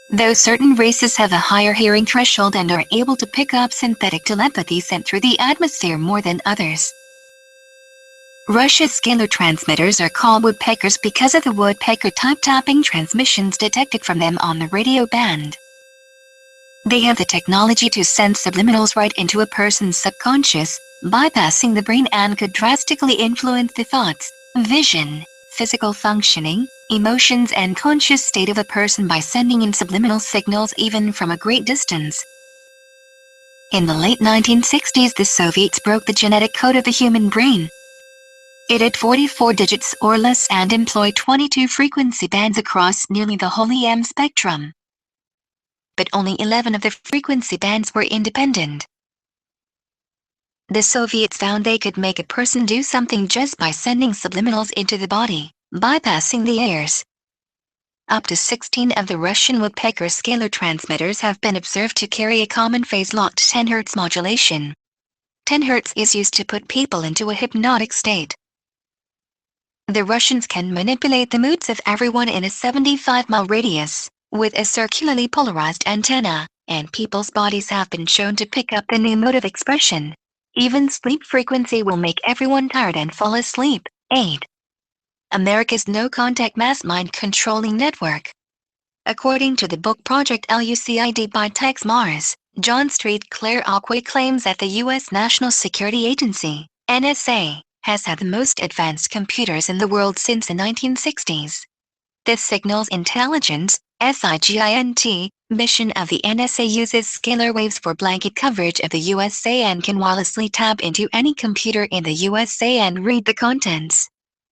Though certain races have a higher hearing threshold and are able to pick up synthetic telepathy sent through the atmosphere more than others. Russia's scalar transmitters are called woodpeckers because of the woodpecker type tapping transmissions detected from them on the radio band. They have the technology to send subliminals right into a person's subconscious, bypassing the brain, and could drastically influence the thoughts, vision, physical functioning, emotions and conscious state of a person by sending in subliminal signals even from a great distance. In the late 1960s, the Soviets broke the genetic code of the human brain. It had 44 digits or less and employed 22 frequency bands across nearly the whole EM spectrum. But only 11 of the frequency bands were independent. The Soviets found they could make a person do something just by sending subliminals into the body, bypassing the ears. Up to 16 of the Russian woodpecker scalar transmitters have been observed to carry a common phase-locked 10 Hz modulation. 10 Hz is used to put people into a hypnotic state. The Russians can manipulate the moods of everyone in a 75-mile radius, with a circularly polarized antenna, and people's bodies have been shown to pick up the new mode of expression. Even sleep frequency will make everyone tired and fall asleep. 8. America's no-contact mass mind-controlling network. According to the book Project LUCID by Tex Mars, John Street Claire Aquay claims that the U.S. National Security Agency, NSA, has had the most advanced computers in the world since the 1960s. The Signals Intelligence, SIGINT, mission of the NSA uses scalar waves for blanket coverage of the USA and can wirelessly tap into any computer in the USA and read the contents,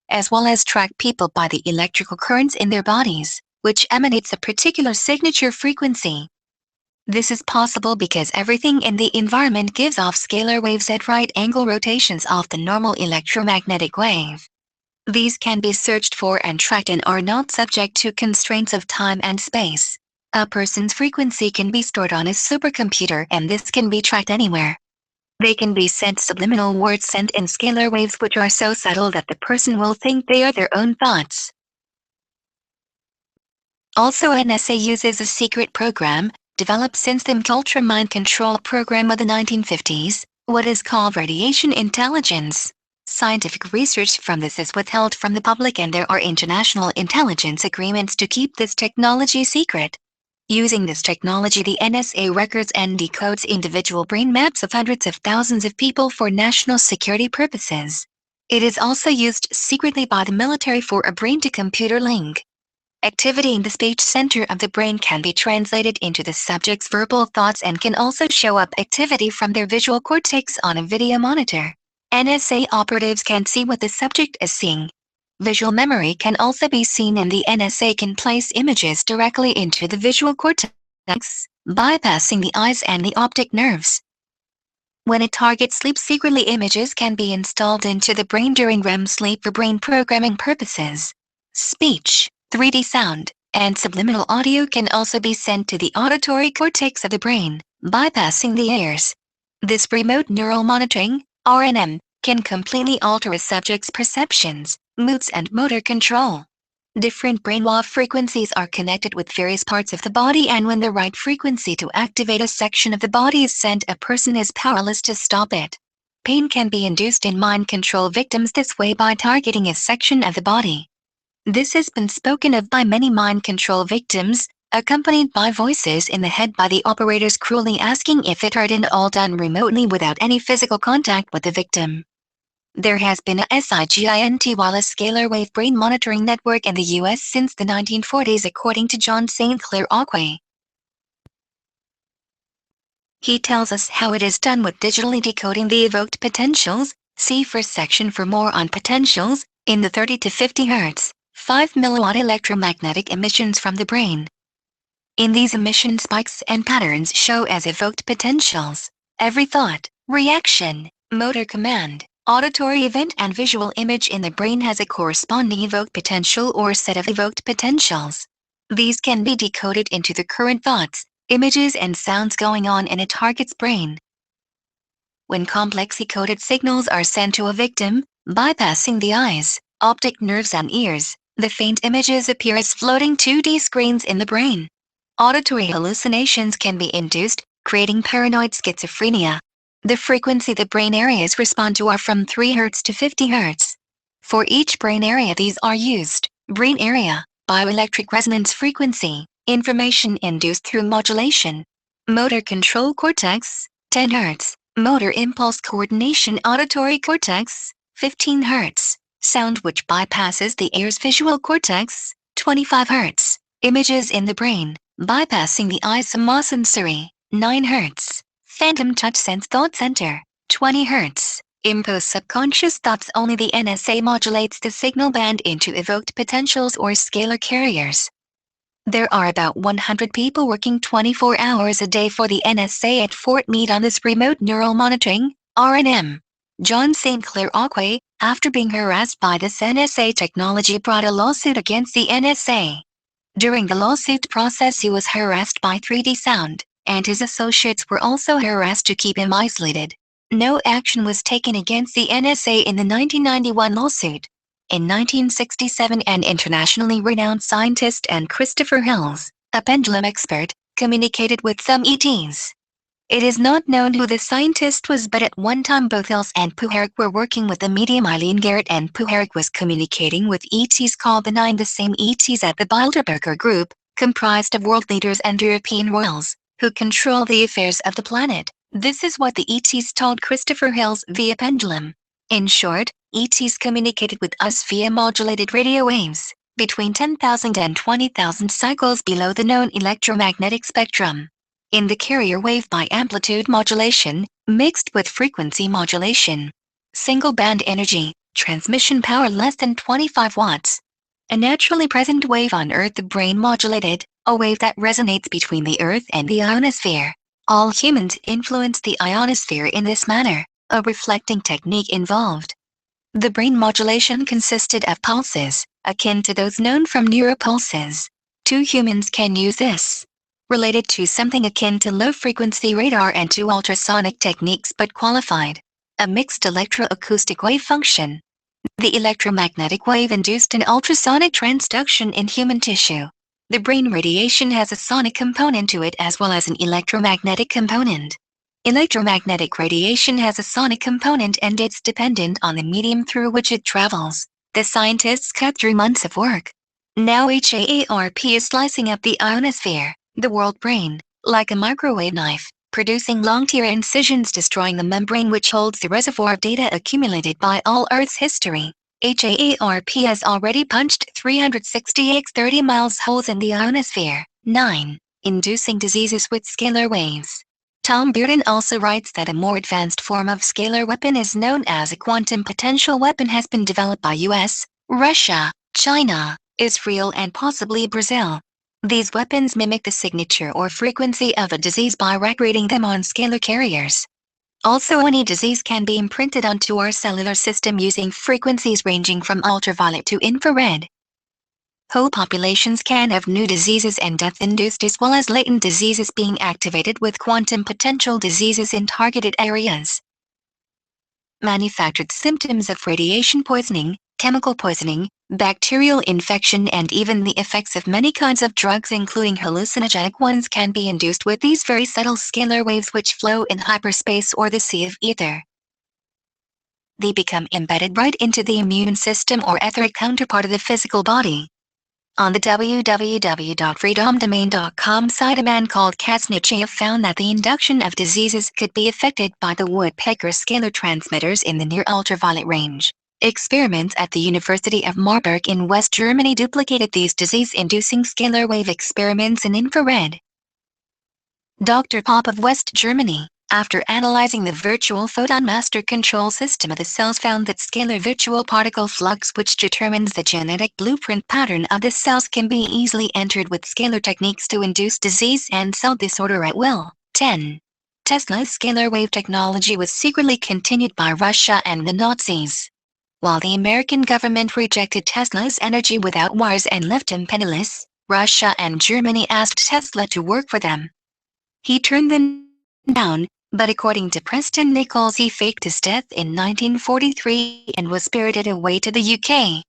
as well as track people by the electrical currents in their bodies, which emanates a particular signature frequency. This is possible because everything in the environment gives off scalar waves at right angle rotations off the normal electromagnetic wave. These can be searched for and tracked and are not subject to constraints of time and space. A person's frequency can be stored on a supercomputer and this can be tracked anywhere. They can be sent subliminal words sent in scalar waves which are so subtle that the person will think they are their own thoughts. Also, NSA uses a secret program, developed since the Ultra Mind Control program of the 1950s, what is called radiation intelligence. Scientific research from this is withheld from the public and there are international intelligence agreements to keep this technology secret. Using this technology, the NSA records and decodes individual brain maps of hundreds of thousands of people for national security purposes. It is also used secretly by the military for a brain-to-computer link. Activity in the speech center of the brain can be translated into the subject's verbal thoughts and can also show up activity from their visual cortex on a video monitor. NSA operatives can see what the subject is seeing. Visual memory can also be seen, and the NSA can place images directly into the visual cortex, bypassing the eyes and the optic nerves. When a target sleeps secretly, images can be installed into the brain during REM sleep for brain programming purposes. Speech, 3D sound, and subliminal audio can also be sent to the auditory cortex of the brain, bypassing the ears. This remote neural monitoring, RNM, can completely alter a subject's perceptions, moods, and motor control. Different brainwave frequencies are connected with various parts of the body, and when the right frequency to activate a section of the body is sent, a person is powerless to stop it. Pain can be induced in mind control victims this way by targeting a section of the body. This has been spoken of by many mind control victims, accompanied by voices in the head by the operators cruelly asking if it hurt, and all done remotely without any physical contact with the victim. There has been a SIGINT wireless scalar wave brain monitoring network in the US since the 1940s, according to John St. Clair Aquay. He tells us how it is done with digitally decoding the evoked potentials. See first section for more on potentials, in the 30 to 50 Hz, 5 milliwatt electromagnetic emissions from the brain. In these emission spikes and patterns show as evoked potentials every thought, reaction, motor command, auditory event, and visual image in the brain has a corresponding evoked potential or set of evoked potentials. These can be decoded into the current thoughts, images, and sounds going on in a target's brain. When complex encoded signals are sent to a victim, bypassing the eyes, optic nerves, and ears, the faint images appear as floating 2D screens in the brain. Auditory hallucinations can be induced, creating paranoid schizophrenia. The frequency the brain areas respond to are from 3 Hz to 50 Hz. For each brain area these are used: brain area, bioelectric resonance frequency, information induced through modulation. Motor control cortex, 10 Hz. Motor impulse coordination auditory cortex, 15 Hz. Sound, which bypasses the ear's visual cortex, 25 Hz. Images in the brain, bypassing the eye's somosensory, 9 Hz. Phantom touch sense thought center, 20 Hz. Impose subconscious thoughts only. The NSA modulates the signal band into evoked potentials or scalar carriers. There are about 100 people working 24 hours a day for the NSA at Fort Meade on this remote neural monitoring, RNM. John St. Clair Aquay, after being harassed by this NSA technology, brought a lawsuit against the NSA. During the lawsuit process, he was harassed by 3D Sound, and his associates were also harassed to keep him isolated. No action was taken against the NSA in the 1991 lawsuit. In 1967, an internationally renowned scientist and Christopher Hills, a pendulum expert, communicated with some ETs. It is not known who the scientist was, but at one time both Hills and Puharich were working with the medium Eileen Garrett, and Puharich was communicating with ETs called the Nine, the same ETs at the Bilderberger Group, comprised of world leaders and European royals, who control the affairs of the planet. This is what the ETs told Christopher Hills via pendulum. In short, ETs communicated with us via modulated radio waves, between 10,000 and 20,000 cycles below the known electromagnetic spectrum. In the carrier wave by amplitude modulation, mixed with frequency modulation. Single band energy, transmission power less than 25 watts. A naturally present wave on Earth, the brain modulated, a wave that resonates between the Earth and the ionosphere. All humans influence the ionosphere in this manner, a reflecting technique involved. The brain modulation consisted of pulses, akin to those known from neuropulses. 2 humans can use this. Related to something akin to low-frequency radar and to ultrasonic techniques, but qualified. A mixed electroacoustic wave function. The electromagnetic wave induced an ultrasonic transduction in human tissue. The brain radiation has a sonic component to it as well as an electromagnetic component. Electromagnetic radiation has a sonic component, and it's dependent on the medium through which it travels. The scientists cut through months of work. Now HAARP is slicing up the ionosphere, the world brain, like a microwave knife, producing long tear incisions, destroying the membrane which holds the reservoir of data accumulated by all Earth's history. HAARP has already punched 360 x 30 miles holes in the ionosphere. 9. Inducing diseases with scalar waves. Tom Bearden also writes that a more advanced form of scalar weapon is known as a quantum potential weapon has been developed by U.S. Russia, China, Israel and possibly Brazil. These weapons mimic the signature or frequency of a disease by recreating them on scalar carriers. Also, any disease can be imprinted onto our cellular system using frequencies ranging from ultraviolet to infrared. Whole populations can have new diseases and death-induced as well as latent diseases being activated with quantum potential diseases in targeted areas. Manufactured symptoms of radiation poisoning, chemical poisoning, bacterial infection and even the effects of many kinds of drugs including hallucinogenic ones can be induced with these very subtle scalar waves which flow in hyperspace or the sea of ether. They become embedded right into the immune system or etheric counterpart of the physical body. On the www.freedomdomain.com site, a man called Kaznichev found that the induction of diseases could be affected by the woodpecker scalar transmitters in the near ultraviolet range. Experiments at the University of Marburg in West Germany duplicated these disease-inducing scalar wave experiments in infrared. Dr. Pop of West Germany, after analyzing the virtual photon master control system of the cells, found that scalar virtual particle flux, which determines the genetic blueprint pattern of the cells, can be easily entered with scalar techniques to induce disease and cell disorder at will. 10. Tesla's scalar wave technology was secretly continued by Russia and the Nazis. While the American government rejected Tesla's energy without wires and left him penniless, Russia and Germany asked Tesla to work for them. He turned them down, but according to Preston Nichols, he faked his death in 1943 and was spirited away to the UK.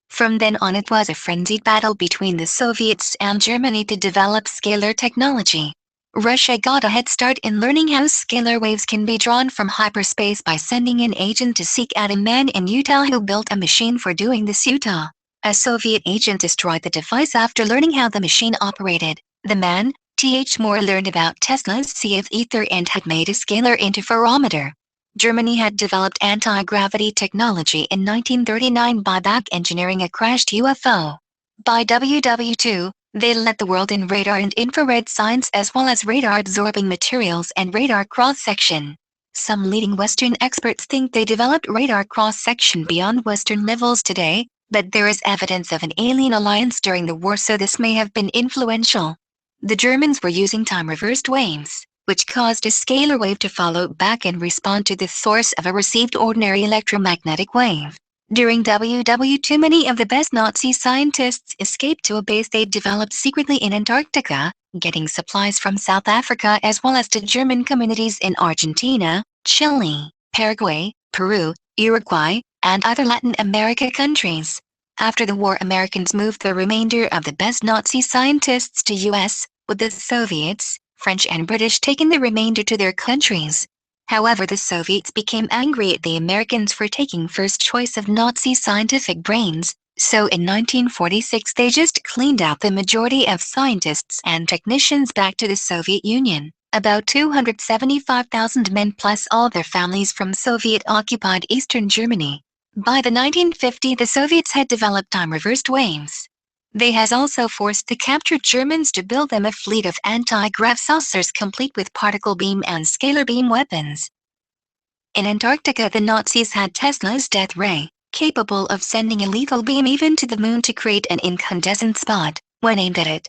From then on, it was a frenzied battle between the Soviets and Germany to develop scalar technology. Russia got a head start in learning how scalar waves can be drawn from hyperspace by sending an agent to seek out a man in Utah who built a machine for doing this. Utah. A Soviet agent destroyed the device after learning how the machine operated. The man, T.H. Moore, learned about Tesla's sea of ether and had made a scalar interferometer. Germany had developed anti-gravity technology in 1939 by back engineering a crashed UFO. By WW2, they led the world in radar and infrared science as well as radar-absorbing materials and radar cross-section. Some leading Western experts think they developed radar cross-section beyond Western levels today, but there is evidence of an alien alliance during the war, so this may have been influential. The Germans were using time-reversed waves, which caused a scalar wave to follow back and respond to the source of a received ordinary electromagnetic wave. During WW2, many of the best Nazi scientists escaped to a base they developed secretly in Antarctica, getting supplies from South Africa as well as to German communities in Argentina, Chile, Paraguay, Peru, Uruguay, and other Latin America countries. After the war, Americans moved the remainder of the best Nazi scientists to US, with the Soviets, French and British taking the remainder to their countries. However, the Soviets became angry at the Americans for taking first choice of Nazi scientific brains, so in 1946 they just cleaned out the majority of scientists and technicians back to the Soviet Union, about 275,000 men plus all their families from Soviet-occupied Eastern Germany. By the 1950s, the Soviets had developed time-reversed waves. They has also forced the captured Germans to build them a fleet of anti-grav saucers complete with particle beam and scalar beam weapons. In Antarctica, the Nazis had Tesla's death ray, capable of sending a lethal beam even to the moon to create an incandescent spot when aimed at it.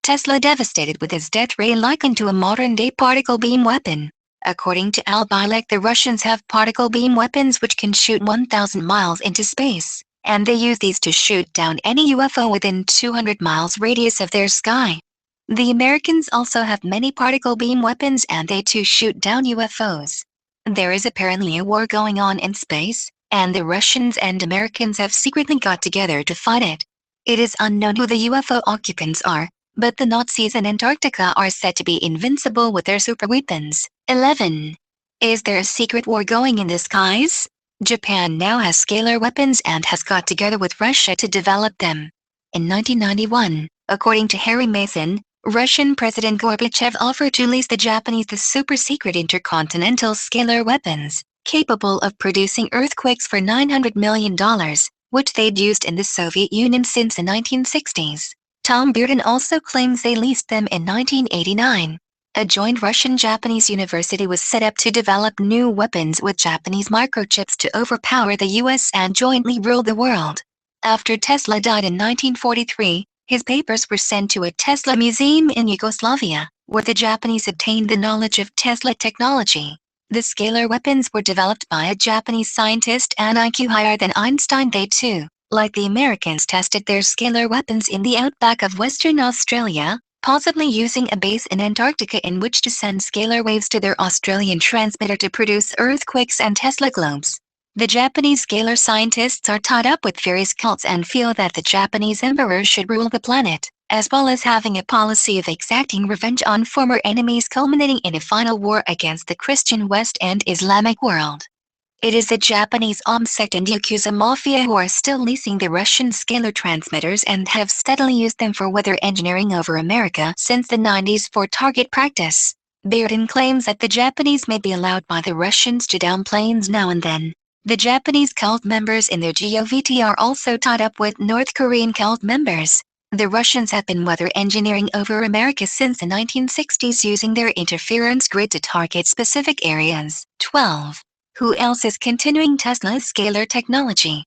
Tesla devastated with his death ray likened to a modern-day particle beam weapon. According to Al Bielek, the Russians have particle beam weapons which can shoot 1,000 miles into space, and they use these to shoot down any UFO within 200 miles radius of their sky. The Americans also have many particle beam weapons and they too shoot down UFOs. There is apparently a war going on in space, and the Russians and Americans have secretly got together to fight it. It is unknown who the UFO occupants are, but the Nazis in Antarctica are said to be invincible with their superweapons. 11. Is there a secret war going in the skies? Japan now has scalar weapons and has got together with Russia to develop them. In 1991, according to Harry Mason, Russian President Gorbachev offered to lease the Japanese the super-secret intercontinental scalar weapons, capable of producing earthquakes for $900 million, which they'd used in the Soviet Union since the 1960s. Tom Bearden also claims they leased them in 1989. A joint Russian-Japanese university was set up to develop new weapons with Japanese microchips to overpower the US and jointly rule the world. After Tesla died in 1943, his papers were sent to a Tesla museum in Yugoslavia, where the Japanese obtained the knowledge of Tesla technology. The scalar weapons were developed by a Japanese scientist and IQ higher than Einstein. They too, like the Americans, tested their scalar weapons in the outback of Western Australia, possibly using a base in Antarctica in which to send scalar waves to their Australian transmitter to produce earthquakes and Tesla globes. The Japanese scalar scientists are tied up with various cults and feel that the Japanese emperor should rule the planet, as well as having a policy of exacting revenge on former enemies, culminating in a final war against the Christian West and Islamic world. It is the Japanese sect and Yakuza mafia who are still leasing the Russian scalar transmitters and have steadily used them for weather engineering over America since the 90s for target practice. Bairden claims that the Japanese may be allowed by the Russians to down planes now and then. The Japanese cult members in their GOVT are also tied up with North Korean cult members. The Russians have been weather engineering over America since the 1960s using their interference grid to target specific areas. 12. Who else is continuing Tesla's scalar technology?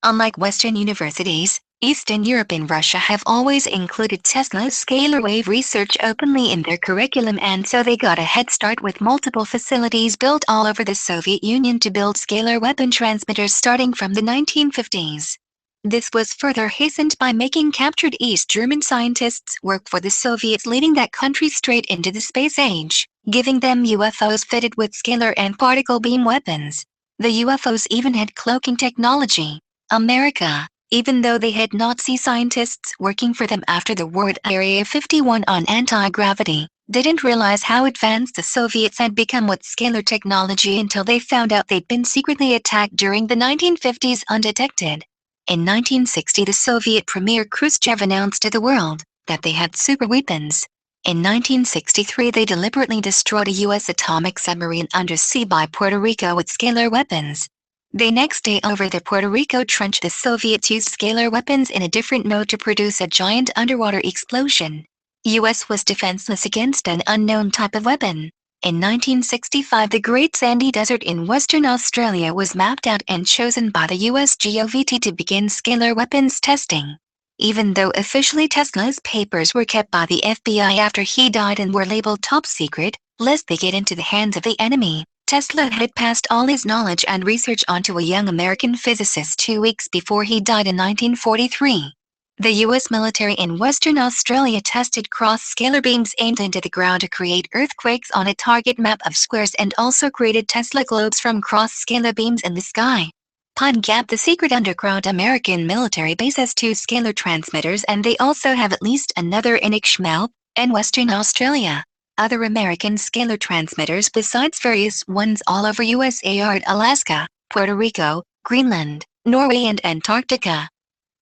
Unlike Western universities, Eastern Europe and Russia have always included Tesla's scalar wave research openly in their curriculum, and so they got a head start with multiple facilities built all over the Soviet Union to build scalar weapon transmitters starting from the 1950s. This was further hastened by making captured East German scientists work for the Soviets, leading that country straight into the space age, giving them UFOs fitted with scalar and particle beam weapons. The UFOs even had cloaking technology. America, even though they had Nazi scientists working for them after the war at Area 51 on anti-gravity, didn't realize how advanced the Soviets had become with scalar technology until they found out they'd been secretly attacked during the 1950s undetected. In 1960, the Soviet Premier Khrushchev announced to the world that they had super weapons. In 1963, they deliberately destroyed a U.S. atomic submarine undersea by Puerto Rico with scalar weapons. The next day, over the Puerto Rico Trench, the Soviets used scalar weapons in a different mode to produce a giant underwater explosion. U.S. was defenseless against an unknown type of weapon. In 1965, the Great Sandy Desert in Western Australia was mapped out and chosen by the US GOVT to begin scalar weapons testing. Even though officially Tesla's papers were kept by the FBI after he died and were labeled top secret, lest they get into the hands of the enemy, Tesla had passed all his knowledge and research onto a young American physicist 2 weeks before he died in 1943. The U.S. military in Western Australia tested cross-scalar beams aimed into the ground to create earthquakes on a target map of squares, and also created Tesla globes from cross-scalar beams in the sky. Pine Gap, the secret underground American military base, has 2 scalar transmitters, and they also have at least another in Ixchmel, in Western Australia. Other American scalar transmitters besides various ones all over USA are at Alaska, Puerto Rico, Greenland, Norway, and Antarctica.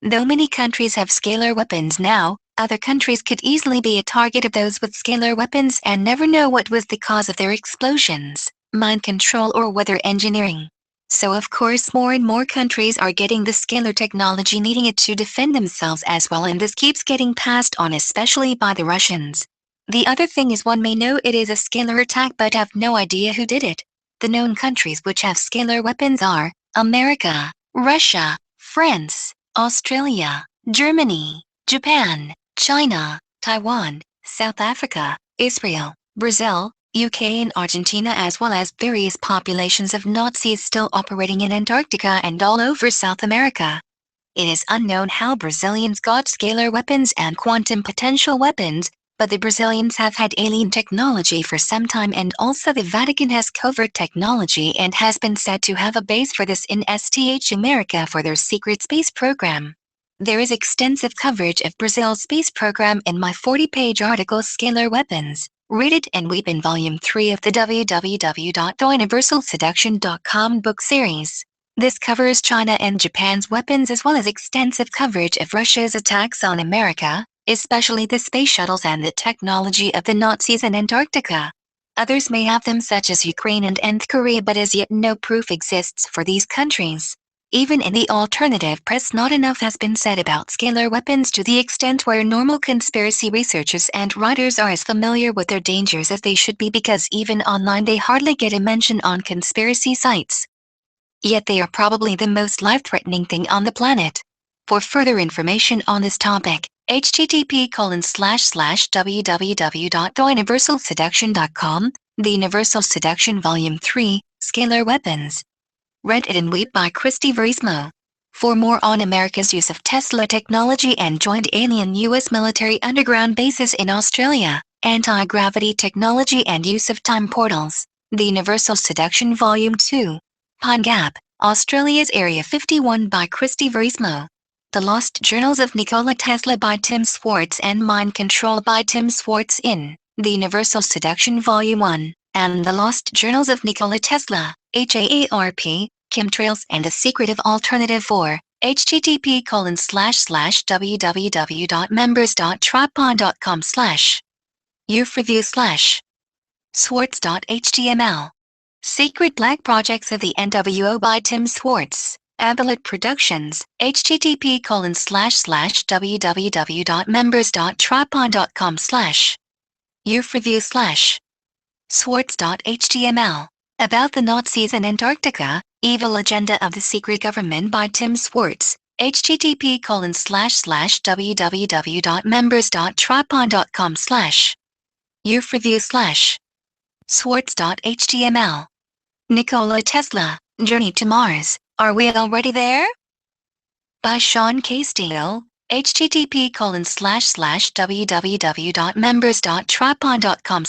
Though many countries have scalar weapons now, other countries could easily be a target of those with scalar weapons and never know what was the cause of their explosions, mind control, or weather engineering. So of course more and more countries are getting the scalar technology, needing it to defend themselves as well, and this keeps getting passed on, especially by the Russians. The other thing is, one may know it is a scalar attack but have no idea who did it. The known countries which have scalar weapons are America, Russia, France, Australia, Germany, Japan, China, Taiwan, South Africa, Israel, Brazil, UK, and Argentina, as well as various populations of Nazis still operating in Antarctica and all over South America. It is unknown how Brazilians got scalar weapons and quantum potential weapons, but the Brazilians have had alien technology for some time, and also the Vatican has covert technology and has been said to have a base for this in STH America for their secret space program. There is extensive coverage of Brazil's space program in my 40-page article Scalar Weapons. Read it and weep in Volume 3 of the www.theuniversalseduction.com book series. This covers China and Japan's weapons, as well as extensive coverage of Russia's attacks on America, especially the space shuttles and the technology of the Nazis in Antarctica. Others may have them, such as Ukraine and North Korea, but as yet no proof exists for these countries. Even in the alternative press, not enough has been said about scalar weapons to the extent where normal conspiracy researchers and writers are as familiar with their dangers as they should be, because even online they hardly get a mention on conspiracy sites. Yet they are probably the most life-threatening thing on the planet. For further information on this topic, http://www.theuniversalseduction.com, The Universal Seduction Volume 3, Scalar Weapons. Read it and weep by Christi Verismo. For more on America's use of Tesla technology and joint alien U.S. military underground bases in Australia, anti-gravity technology and use of time portals, The Universal Seduction Volume 2. Pine Gap, Australia's Area 51 by Christi Verismo. The Lost Journals of Nikola Tesla by Tim Swartz and Mind Control by Tim Swartz in The Universal Seduction Volume 1, and The Lost Journals of Nikola Tesla, HAARP, Chemtrails and the Secret of Alternative 4, http://www.members.tripod.com/ YouFreview/ Swartz.html. Secret Black Projects of the NWO by Tim Swartz. Abilot Productions, http://www.members.tripod.com/ YouFreview/ Swartz.html. About the Nazis in Antarctica, Evil Agenda of the Secret Government by Tim Swartz, http://www.members.tripod.com/ YouFreview/ Swartz.html. Nikola Tesla, Journey to Mars, Are We Already There? By Sean K. Steele, http://www.members.tripod.com/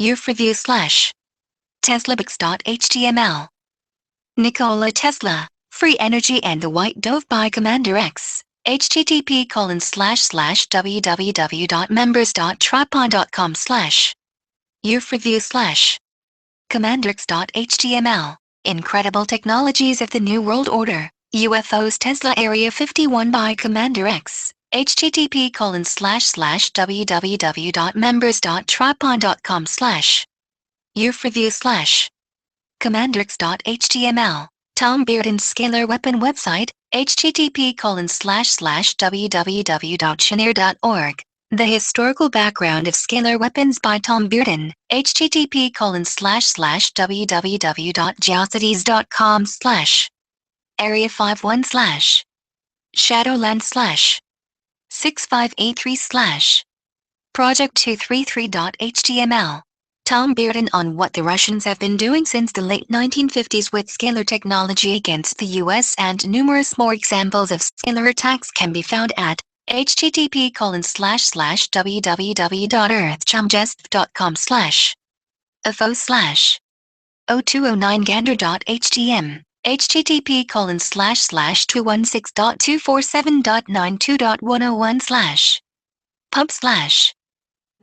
YouFreview/ Teslabooks.html. Nikola Tesla, Free Energy and the White Dove by Commander X, http://www.members.tripod.com/ YouFreview/ commanderx.html. Incredible Technologies of the New World Order, UFOs Tesla Area 51 by Commander X, http://www.members.tripod.com/ YouFreview/ commanderx.html. Tom Bearden's Scalar Weapon website, http://www.chenier.org. The Historical Background of Scalar Weapons by Tom Bearden, http://www.geocities.com/ Area 51/ Shadowland/ 6583/ Project233.html. Tom Bearden on what the Russians have been doing since the late 1950s with scalar technology against the US, and numerous more examples of scalar attacks can be found at http://www.earthchumjest.com/ AFO/0209gander.htm, http://216.247.92.101/ pub/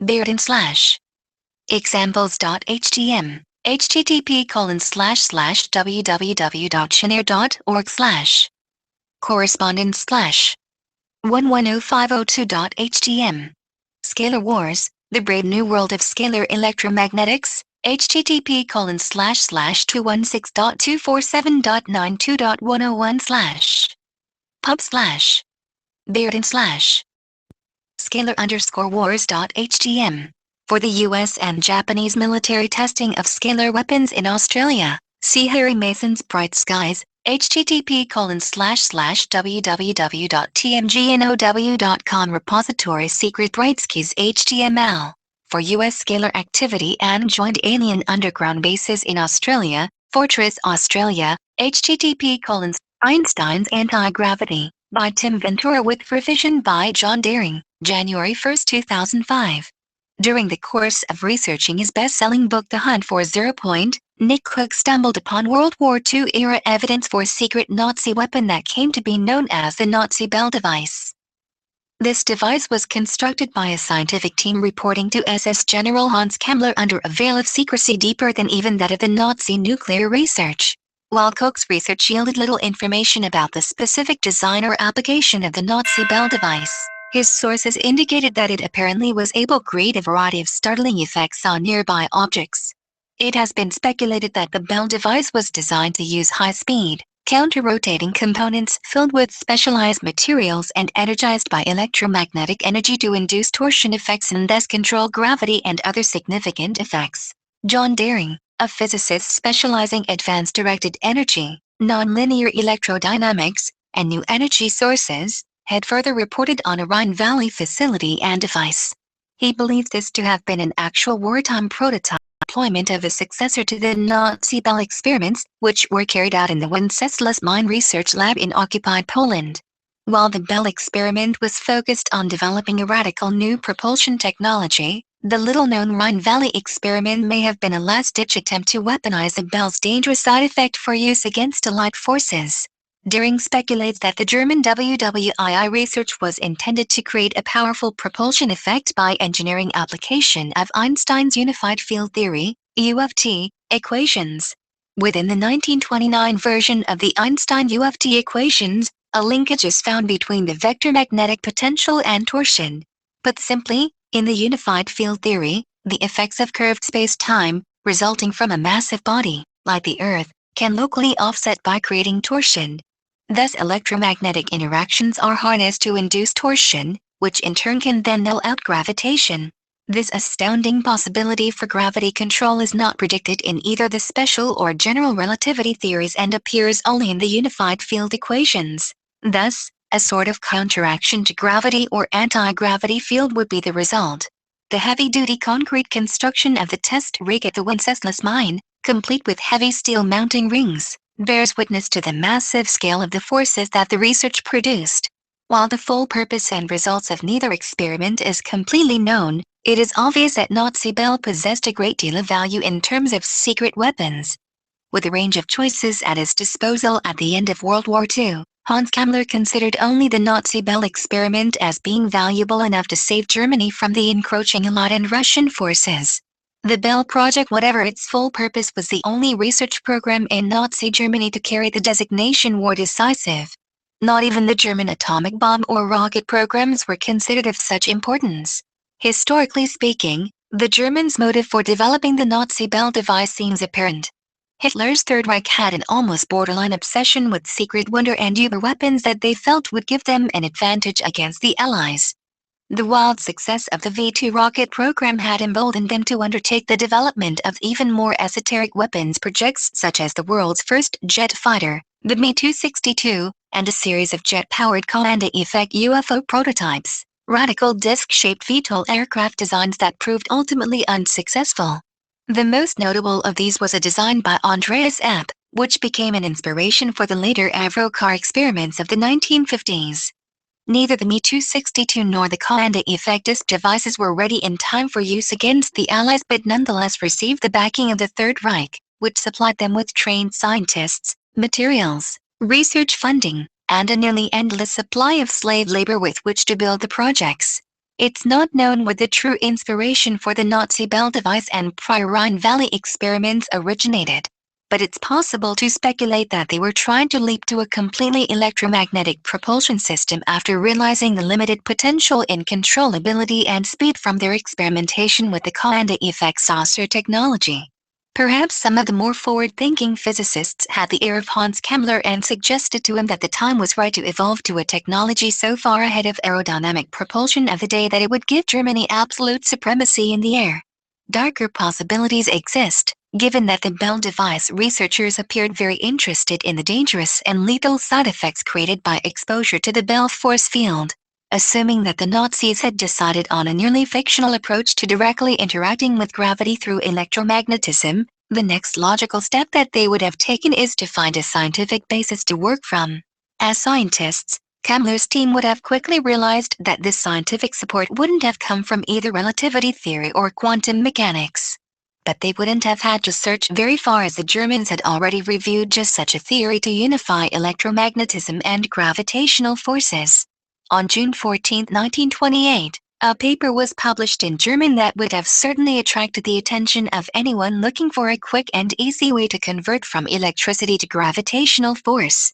Bearden/ examples.htm, http://www.chenier.org/ correspondence/ 110502.htm. Scalar Wars, The Brave New World of Scalar Electromagnetics, http://216.247.92.101/ pub/ Bearden/ scalar_wars.htm. For the US and Japanese military testing of scalar weapons in Australia, see Harry Mason's Bright Skies, http://www.tmgnow.com repository secret Bright Skies HTML. For US scalar activity and joint alien underground bases in Australia, Fortress Australia, http://Einstein's Anti-Gravity, by Tim Ventura with revision by John Daring, January 1, 2005. During the course of researching his best-selling book The Hunt for Zero Point, Nick Cook stumbled upon World War II-era evidence for a secret Nazi weapon that came to be known as the Nazi Bell device. This device was constructed by a scientific team reporting to SS General Hans Kammler under a veil of secrecy deeper than even that of the Nazi nuclear research. While Cook's research yielded little information about the specific design or application of the Nazi Bell device, his sources indicated that it apparently was able to create a variety of startling effects on nearby objects. It has been speculated that the Bell device was designed to use high-speed, counter-rotating components filled with specialized materials and energized by electromagnetic energy to induce torsion effects and thus control gravity and other significant effects. John Daring, a physicist specializing in advanced directed energy, nonlinear electrodynamics, and new energy sources, had further reported on a Rhine Valley facility and device. He believes this to have been an actual wartime prototype deployment of a successor to the Nazi Bell experiments, which were carried out in the Wenceslas Mine Research Lab in occupied Poland. While the Bell experiment was focused on developing a radical new propulsion technology, the little-known Rhine Valley experiment may have been a last-ditch attempt to weaponize the Bell's dangerous side effect for use against Allied forces. Deering speculates that the German WWII research was intended to create a powerful propulsion effect by engineering application of Einstein's unified field theory, UFT, equations. Within the 1929 version of the Einstein UFT equations, a linkage is found between the vector magnetic potential and torsion. Put simply, in the unified field theory, the effects of curved space-time, resulting from a massive body, like the Earth, can locally offset by creating torsion. Thus electromagnetic interactions are harnessed to induce torsion, which in turn can then null out gravitation. This astounding possibility for gravity control is not predicted in either the special or general relativity theories and appears only in the unified field equations. Thus, a sort of counteraction to gravity or anti-gravity field would be the result. The heavy-duty concrete construction of the test rig at the Wenceslas mine, complete with heavy steel mounting rings, bears witness to the massive scale of the forces that the research produced. While the full purpose and results of neither experiment is completely known, it is obvious that Nazi Bell possessed a great deal of value in terms of secret weapons. With a range of choices at his disposal at the end of World War II, Hans Kammler considered only the Nazi Bell experiment as being valuable enough to save Germany from the encroaching Allied and Russian forces. The Bell Project, whatever its full purpose, was the only research program in Nazi Germany to carry the designation war decisive. Not even the German atomic bomb or rocket programs were considered of such importance. Historically speaking, the Germans' motive for developing the Nazi Bell device seems apparent. Hitler's Third Reich had an almost borderline obsession with secret wonder and uber weapons that they felt would give them an advantage against the Allies. The wild success of the V-2 rocket program had emboldened them to undertake the development of even more esoteric weapons projects such as the world's first jet fighter, the Me-262, and a series of jet-powered command-effect UFO prototypes, radical disc-shaped VTOL aircraft designs that proved ultimately unsuccessful. The most notable of these was a design by Andreas Epp, which became an inspiration for the later Avro-car experiments of the 1950s. Neither the Me-262 nor the command-effect disc devices were ready in time for use against the Allies, but nonetheless received the backing of the Third Reich, which supplied them with trained scientists, materials, research funding, and a nearly endless supply of slave labor with which to build the projects. It's not known where the true inspiration for the Nazi Bell device and prior Rhine Valley experiments originated, but it's possible to speculate that they were trying to leap to a completely electromagnetic propulsion system after realizing the limited potential in controllability and speed from their experimentation with the command-effect saucer technology. Perhaps some of the more forward-thinking physicists had the ear of Hans Kammler and suggested to him that the time was right to evolve to a technology so far ahead of aerodynamic propulsion of the day that it would give Germany absolute supremacy in the air. Darker possibilities exist, given that the Bell device researchers appeared very interested in the dangerous and lethal side effects created by exposure to the Bell force field. Assuming that the Nazis had decided on a nearly fictional approach to directly interacting with gravity through electromagnetism, the next logical step that they would have taken is to find a scientific basis to work from. As scientists, Kammler's team would have quickly realized that this scientific support wouldn't have come from either relativity theory or quantum mechanics. But they wouldn't have had to search very far, as the Germans had already reviewed just such a theory to unify electromagnetism and gravitational forces. On June 14, 1928, a paper was published in German that would have certainly attracted the attention of anyone looking for a quick and easy way to convert from electricity to gravitational force.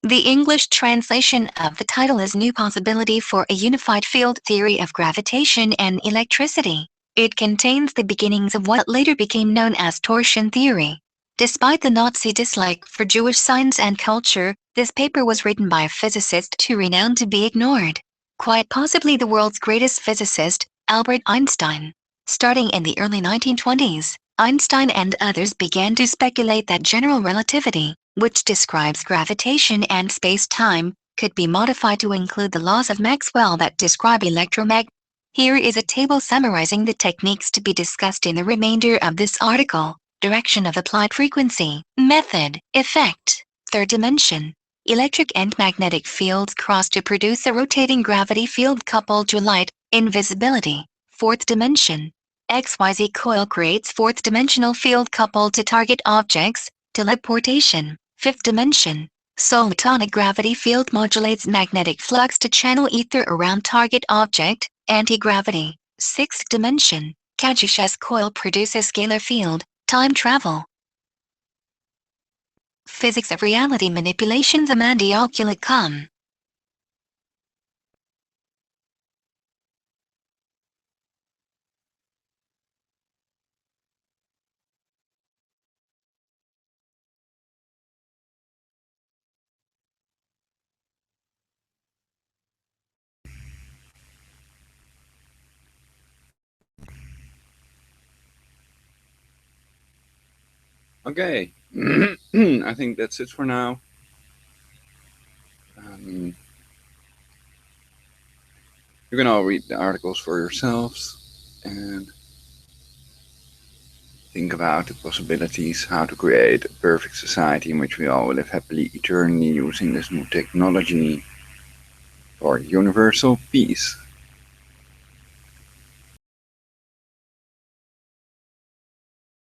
The English translation of the title is New Possibility for a Unified Field Theory of Gravitation and Electricity. It contains the beginnings of what later became known as torsion theory. Despite the Nazi dislike for Jewish science and culture, this paper was written by a physicist too renowned to be ignored. Quite possibly the world's greatest physicist, Albert Einstein. Starting in the early 1920s, Einstein and others began to speculate that general relativity, which describes gravitation and space-time, could be modified to include the laws of Maxwell that describe electromagnetism. Here is a table summarizing the techniques to be discussed in the remainder of this article. Direction of applied frequency, method, effect, third dimension. Electric and magnetic fields cross to produce a rotating gravity field coupled to light, invisibility, fourth dimension. XYZ coil creates fourth-dimensional field coupled to target objects, teleportation, fifth dimension. Solitonic gravity field modulates magnetic flux to channel ether around target object, anti-gravity, sixth dimension. Cajush's coil produces scalar field, time travel. Physics of reality manipulation. The Mandioculum. Okay, I think that's it for now. You can all read the articles for yourselves and think about the possibilities, how to create a perfect society in which we all live happily eternally using this new technology for universal peace.